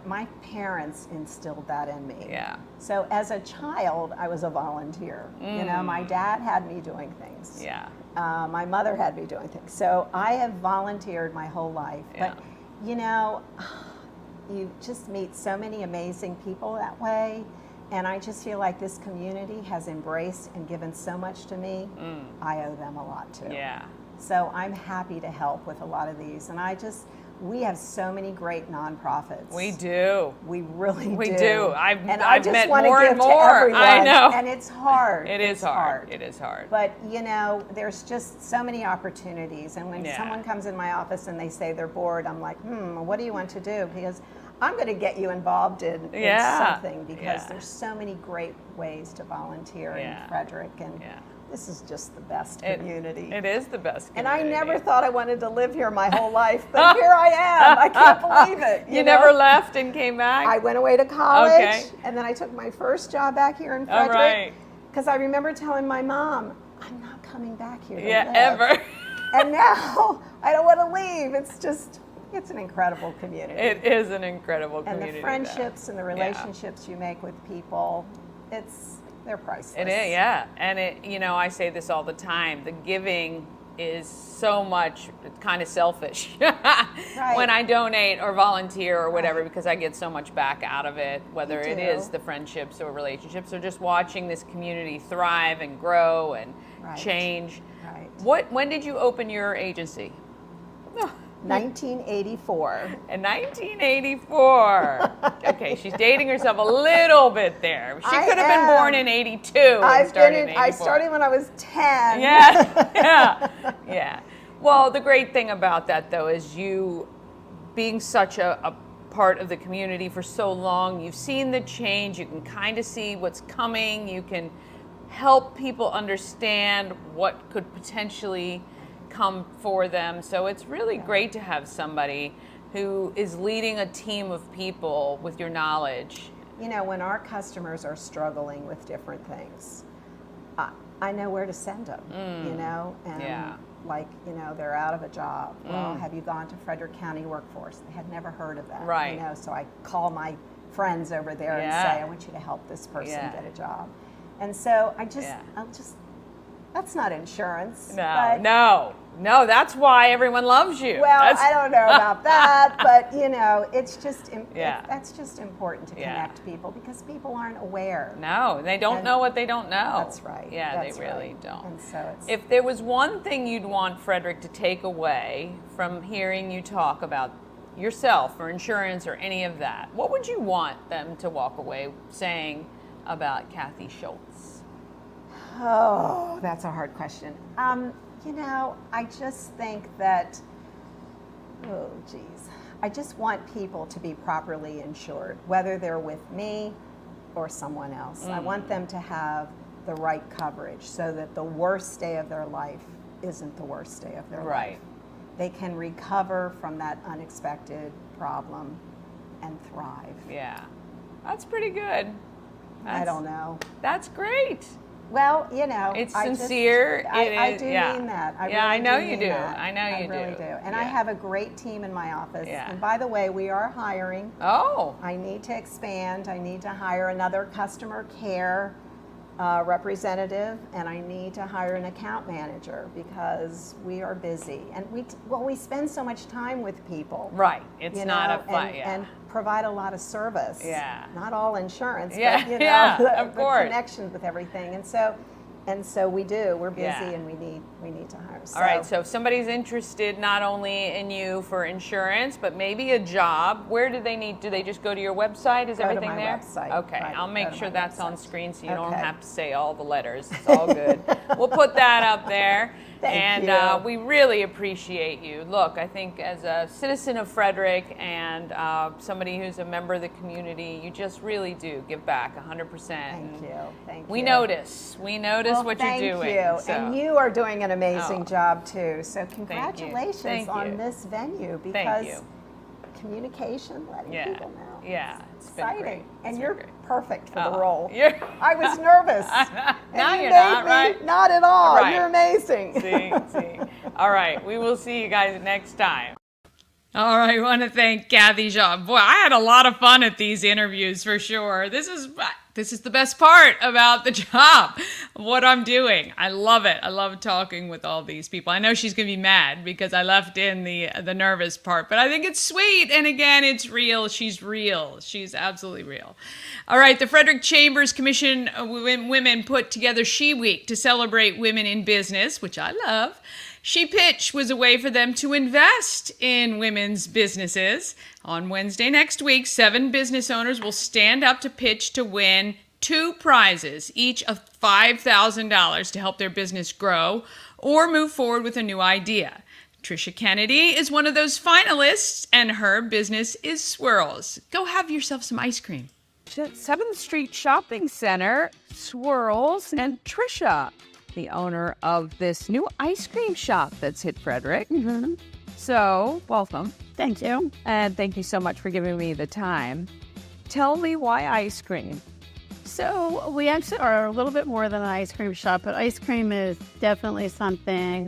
my parents instilled that in me. Yeah. So as a child, I was a volunteer. My dad had me doing things. Yeah. My mother had me doing things. So I have volunteered my whole life. Yeah. But, you just meet so many amazing people that way. And I just feel like this community has embraced and given so much to me. I owe them a lot too. Yeah. So I'm happy to help with a lot of these. And we have so many great nonprofits. We do. We really do. We do. I've just met want to more give and to more. everyone. I know. And it's hard. It is hard. It is hard. But, there's just so many opportunities. And when someone comes in my office and they say they're bored, I'm like, what do you want to do? Because I'm going to get you involved in something, because there's so many great ways to volunteer in Frederick. And this is just the best community. It is the best community. And I never thought I wanted to live here my whole life, but here I am. I can't believe it. You never left and came back? I went away to college, and then I took my first job back here in Frederick. All right. Because I remember telling my mom, I'm not coming back here to live. Ever. And now I don't want to leave. It's an incredible community. It is an incredible community. And the friendships and the relationships you make with people, they're priceless. It is, yeah. And I say this all the time. The giving is so much, it's kind of selfish when I donate or volunteer or whatever, because I get so much back out of it, whether it is the friendships or relationships or just watching this community thrive and grow and change. Right. When did you open your agency? 1984. In 1984. Okay, she's dating herself a little bit there. She could have been born in 82 and started in 84. I started when I was 10. Yeah. Well, the great thing about that, though, is you being such a part of the community for so long, you've seen the change, you can kind of see what's coming, you can help people understand what could potentially come for them. So it's really great to have somebody who is leading a team of people with your knowledge. When our customers are struggling with different things, I know where to send them, and they're out of a job. Well, have you gone to Frederick County Workforce? They had never heard of that. Right. So I call my friends over there and say, I want you to help this person get a job. And so I'll just, that's not insurance. No. No, that's why everyone loves you. Well, I don't know about that, but it's just that's just important to connect people because people aren't aware. No, they don't know what they don't know. That's right. Yeah, that's they really right. don't. And so if there was one thing you'd want Frederick to take away from hearing you talk about yourself or insurance or any of that, what would you want them to walk away saying about Kathy Schultze? Oh, that's a hard question. I just think that, I just want people to be properly insured, whether they're with me or someone else. I want them to have the right coverage so that the worst day of their life isn't the worst day of their life. They can recover from that unexpected problem and thrive. Yeah, that's pretty good. I don't know. That's great. Well, it's sincere. I do mean that. I know you do. That. I know you really do. And I have a great team in my office. Yeah. And by the way, we are hiring. Oh. I need to expand. I need to hire another customer care representative, and I need to hire an account manager because we are busy. And we spend so much time with people. Right. It's not a fight. And provide a lot of service. Yeah. Not all insurance, but the course. connections with everything. And so we do. We're busy, and we need to hire. All right. So if somebody's interested not only in you for insurance, but maybe a job, where do they need? Do they just go to your website? Is everything there? Website. Okay. Right. I'll make sure that's on screen so you don't Okay. have to say all the letters. It's all good. We'll put that up there. Thank you. We really appreciate you. Look, I think as a citizen of Frederick and somebody who's a member of the community, you just really do give back 100%. Thank you. We notice. We notice what you're doing. Thank you. So. And you are doing an amazing job too. So congratulations Thank you. on this venue because communication, letting people know. Yeah, it's exciting. Been great. And you're perfect for the role. You're I was nervous. Now and you're made not, me right? Not at all. Right. You're amazing. See. All right, we will see you guys next time. All right, I want to thank Kathy Schultze. Boy, I had a lot of fun at these interviews for sure. This is the best part about the job, what I'm doing. I love it. I love talking with all these people. I know she's going to be mad because I left in the nervous part, but I think it's sweet. And again, it's real. She's real. She's absolutely real. All right, the Frederick Chambers Commission Women put together She Week to celebrate women in business, which I love. She Pitch was a way for them to invest in women's businesses. On Wednesday next week, 7 business owners will stand up to pitch to win 2 prizes, each of $5,000 to help their business grow or move forward with a new idea. Tricia Kennedy is one of those finalists, and her business is Swirls. Go have yourself some ice cream. 7th Street Shopping Center, Swirls, and Tricia, the owner of this new ice cream shop that's hit Frederick. Mm-hmm. So, welcome. Thank you. And thank you so much for giving me the time. Tell me why ice cream? So we actually are a little bit more than an ice cream shop, but ice cream is definitely something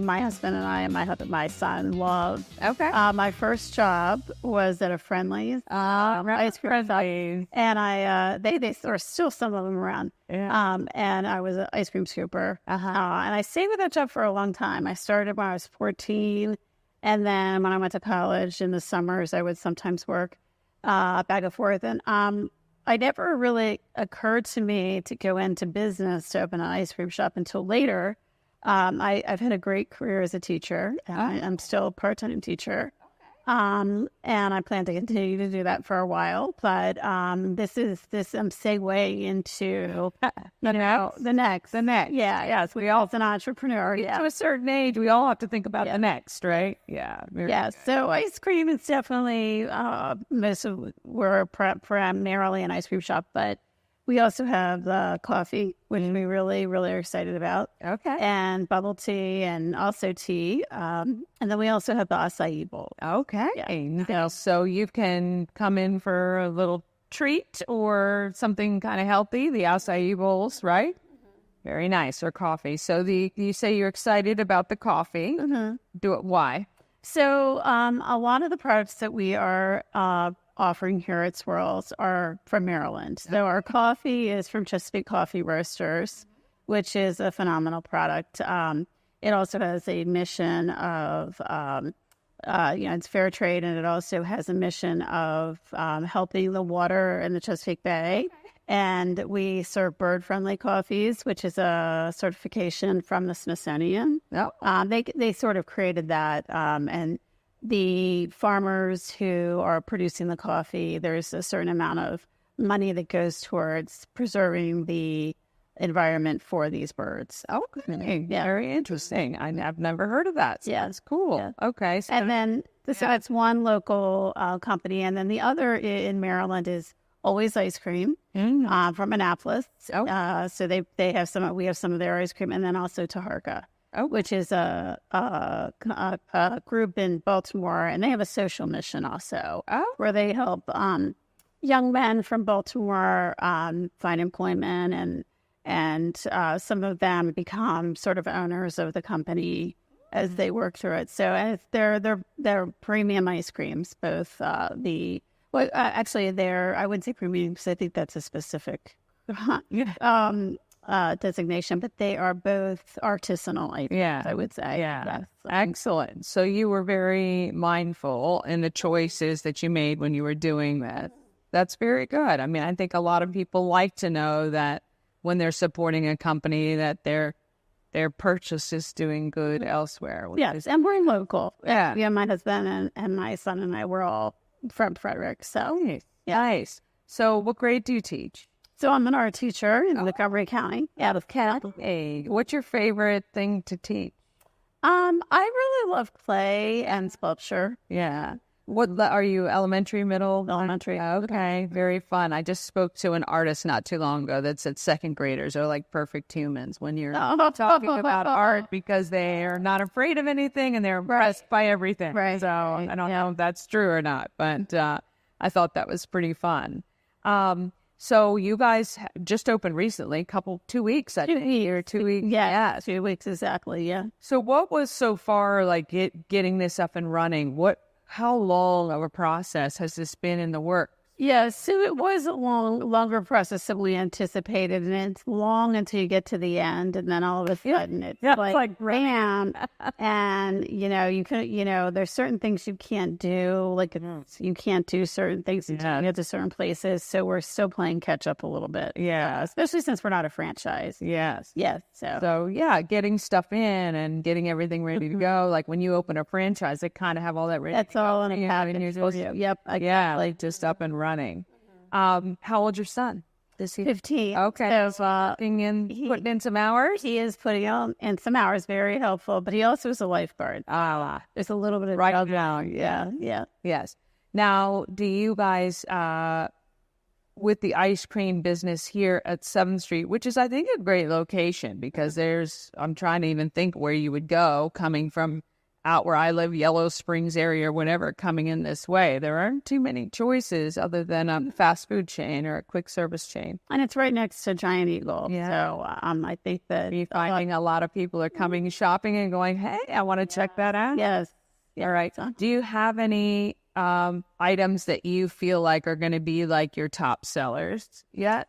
my husband and I and my son love. Okay. My first job was at a Friendly's ice cream, and there are still some of them around. Yeah. And I was an ice cream scooper. And I stayed with that job for a long time. I started when I was 14, and then when I went to college in the summers, I would sometimes work back and forth. And it never really occurred to me to go into business to open an ice cream shop until later. I've had a great career as a teacher. I'm still a part-time teacher. And I plan to continue to do that for a while. But I'm segueing into the next. Yeah. Yes. We all as an entrepreneur. Yeah. To a certain age, we all have to think about the next, right? Yeah. Yeah. So ice cream is definitely we're primarily an ice cream shop, but we also have coffee, which we really, really are excited about. Okay. And bubble tea and also tea. And then we also have the acai bowl. Okay. Yeah. So you can come in for a little treat or something kind of healthy, the acai bowls, right? Mm-hmm. Very nice. Or coffee. So you say you're excited about the coffee. Mm-hmm. Why? So a lot of the products that we are offering here at Swirls are from Maryland. So our coffee is from Chesapeake Coffee Roasters, which is a phenomenal product. it also has a mission of, it's fair trade, and it also has a mission of helping the water in the Chesapeake Bay. And we serve bird-friendly coffees, which is a certification from the Smithsonian. They sort of created that, and the farmers who are producing the coffee, there's a certain amount of money that goes towards preserving the environment for these birds. Oh, okay. Yeah. Very interesting. I've never heard of that. So that's cool. Yeah. Okay. So, and then that's one local company. And then the other in Maryland is Always Ice Cream from Annapolis. So they have we have some of their ice cream. And then also Taharka, which is a group in Baltimore. And they have a social mission also where they help young men from Baltimore find employment, and some of them become sort of owners of the company as they work through it. So they're premium ice creams, both actually I wouldn't say premium because I think that's a specific designation, but they are both artisanal ice creams, I would say. Yeah. Yes. Excellent. So you were very mindful in the choices that you made when you were doing that. That's very good. I mean, I think a lot of people like to know that when they're supporting a company that their purchase is doing good elsewhere. Yes, and we're local. Yeah, my husband and my son and I were all from Frederick. So nice. So what grade do you teach? So I'm an art teacher in Montgomery County, out of Canada. Hey, what's your favorite thing to teach? I really love play and sculpture. Yeah. What are you, elementary, middle? Elementary. Okay, very fun. I just spoke to an artist not too long ago that said second graders are like perfect humans when you're talking about art because they are not afraid of anything and they're impressed by everything. Right. So I don't know if that's true or not, but I thought that was pretty fun. So you guys just opened recently, 2 weeks, I think, or 2 weeks. Yeah, 2 weeks exactly, yeah. So what was so far like getting this up and running? How long of a process has this been in the works? Yeah, so it was a longer process than we anticipated, and it's long until you get to the end, and then all of a sudden it's like bam, and there's certain things you can't do, like you can't do certain things until you get to certain places. So we're still playing catch up a little bit. Yeah, especially since we're not a franchise. Yes. So getting stuff in and getting everything ready to go. Like when you open a franchise, they kind of have all that ready. That's all in a package. Yep. Exactly. Like just up and running. How old's your son? Is he 15? Okay. So putting in some hours? He is putting in some hours, very helpful, but he also is a lifeguard. There's a little bit of right down. Yeah. Yes. Now, do you guys, with the ice cream business here at 7th Street, which is, I think, a great location because I'm trying to even think where you would go coming from out where I live, Yellow Springs area or whatever, coming in this way. There aren't too many choices other than a fast food chain or a quick service chain. And it's right next to Giant Eagle. Yeah. So I think that you're finding a lot of people are coming shopping and going, hey, I want to check that out. Yes. All right. Do you have any items that you feel like are going to be like your top sellers yet?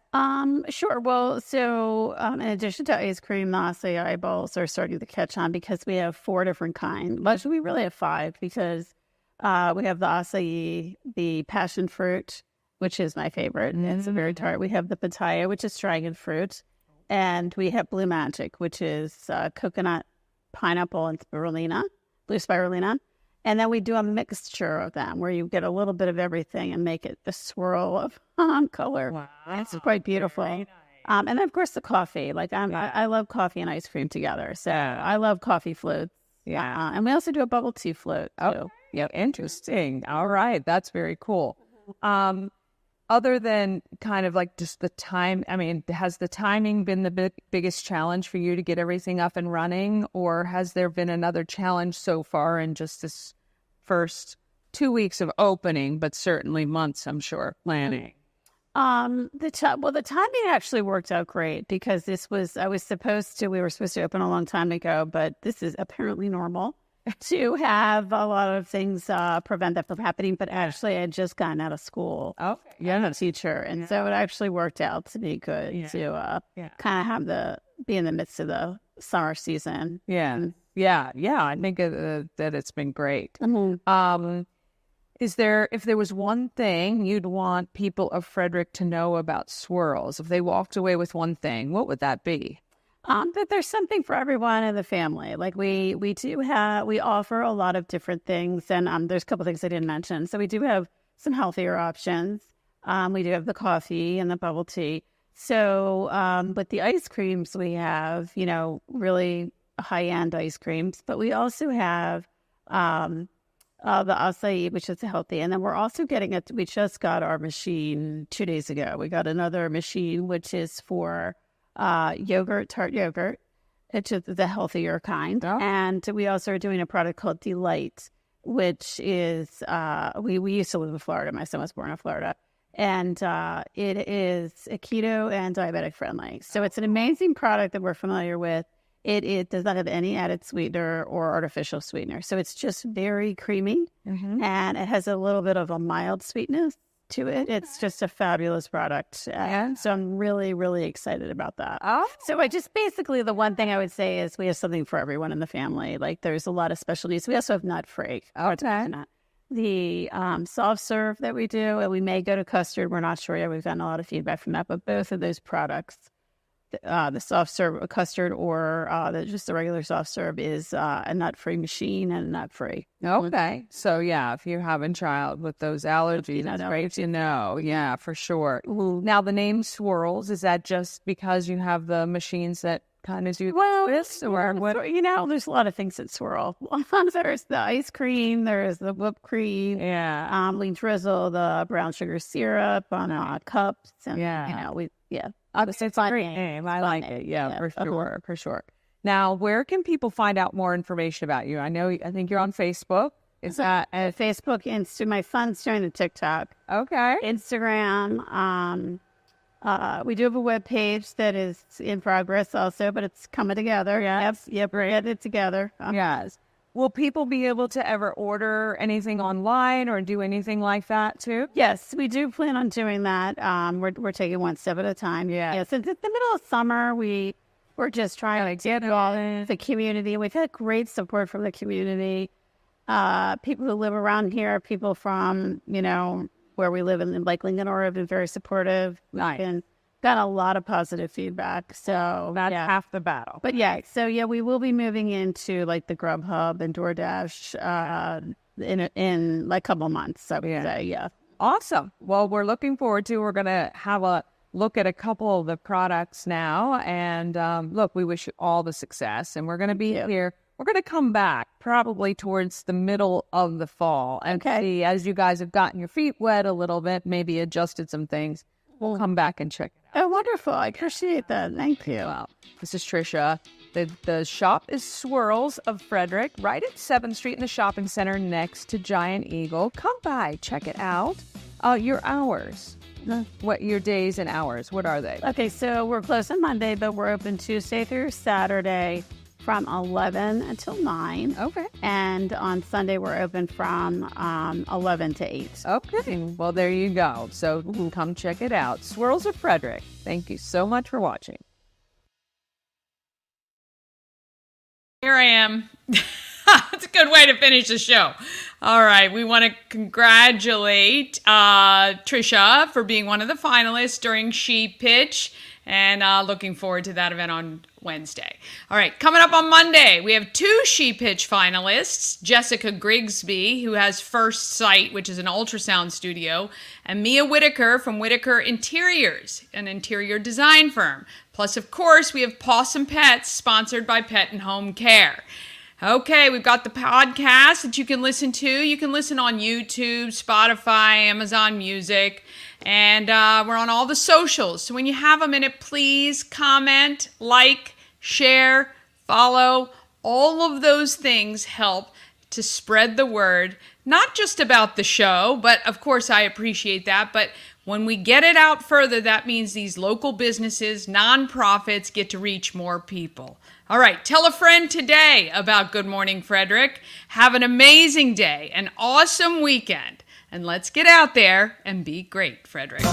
Sure. Well, so in addition to ice cream, the acai bowls are starting to catch on because we have 4 different kinds. Actually, we really have 5 because we have the acai, the passion fruit, which is my favorite. It's a very tart. We have the pitaya, which is dragon fruit, and we have blue magic, which is coconut, pineapple, and blue spirulina. And then we do a mixture of them where you get a little bit of everything and make it the swirl of color. Wow. It's quite beautiful. Nice. And then, of course, the coffee. I love coffee and ice cream together. So I love coffee floats. Yeah. And we also do a bubble tea float, too. Yeah, interesting. All right. That's very cool. Other than kind of like just the time, I mean, has the timing been the biggest challenge for you to get everything up and running? Or has there been another challenge so far in just this first 2 weeks of opening, but certainly months, I'm sure, planning? The timing actually worked out great because we were supposed to open a long time ago, but this is apparently normal to have a lot of things prevent that from happening. But actually, I had just gotten out of school. Okay. I'm a teacher, and so it actually worked out to be good to kind of be in the midst of the summer season. Yeah. Yeah, I think that it's been great. Mm-hmm. If there was one thing you'd want people of Frederick to know about Swirls, if they walked away with one thing, what would that be? That there's something for everyone in the family. Like we offer a lot of different things, and there's a couple things I didn't mention. So we do have some healthier options. We do have the coffee and the bubble tea. So, but the ice creams we have, really high-end ice creams, but we also have the acai, which is healthy. And then we're also we just got our machine 2 days ago. We got another machine, which is for tart yogurt. It's just the healthier kind. Oh. And we also are doing a product called Delight, which is, we used to live in Florida. My son was born in Florida. And it is a keto and diabetic friendly. So it's an amazing product that we're familiar with. It does not have any added sweetener or artificial sweetener. So it's just very creamy, and it has a little bit of a mild sweetness to it. It's just a fabulous product. So I'm really, really excited about that. Oh. So basically the one thing I would say is we have something for everyone in the family. Like there's a lot of specialties. We also have nut-free. The soft serve that we do, and we may go to custard. We're not sure yet. We've gotten a lot of feedback from that, but both of those products, the soft serve custard or just the regular soft serve, is a nut-free machine and nut-free. Okay. So, yeah, if you're having a child with those allergies, that's great to know. Yeah, for sure. Now, the name Swirls, is that just because you have the machines that kind of do this? Or what? There's a lot of things that swirl. There's the ice cream. There's the whipped cream. Yeah. We drizzle the brown sugar syrup on cups. And, It's a great name. I like it. Yeah, for sure. Now, where can people find out more information about you? I think you're on Facebook. Is that Facebook, Insta? My son's doing the TikTok. Okay. Instagram. We do have a web page that is in progress also, but it's coming together. Yep, we're getting it together. Yes. Will people be able to ever order anything online or do anything like that too? Yes, we do plan on doing that. We're taking one step at a time. Yeah. Since it's the middle of summer, we're just trying to get it all in the community. We've had great support from the community. People who live around here, people from, where we live in like Lincoln Aura, have been very supportive. Nice. And got a lot of positive feedback. So that's half the battle. But we will be moving into like the Grubhub and DoorDash in like a couple months. So Awesome. Well, we're looking forward to. We're gonna have a look at a couple of the products now, and we wish you all the success. And we're gonna be here. We're going to come back probably towards the middle of the fall and see, as you guys have gotten your feet wet a little bit, maybe adjusted some things, we'll come back and check it out. Oh, wonderful. I appreciate that. Thank you. Well, this is Tricia. The shop is Swirls of Frederick, right at 7th Street in the shopping center next to Giant Eagle. Come by, check it out. Your hours. What your days and hours? What are they? Okay, so we're closed on Monday, but we're open Tuesday through Saturday from 11 until 9. Okay. And on Sunday, we're open from 11 to 8. Okay. Well, there you go. So come check it out. Swirls of Frederick. Thank you so much for watching. Here I am. That's a good way to finish the show. All right. We want to congratulate Tricia for being one of the finalists during She Pitch. And looking forward to that event on Wednesday. All right, coming up on Monday, we have 2 She Pitch finalists, Jessica Grigsby, who has First Sight, which is an ultrasound studio, and Mia Whitaker from Whitaker Interiors, an interior design firm. Plus, of course, we have Pawsome Pets, sponsored by Pet and Home Care. Okay, we've got the podcast that you can listen to. You can listen on YouTube, Spotify, Amazon Music, and we're on all the socials. So when you have a minute, please comment, like, share, follow. All of those things help to spread the word, not just about the show, but of course I appreciate that. But when we get it out further, that means these local businesses, nonprofits get to reach more people. All right, tell a friend today about Good Morning Frederick. Have an amazing day, an awesome weekend, and let's get out there and be great, Frederick.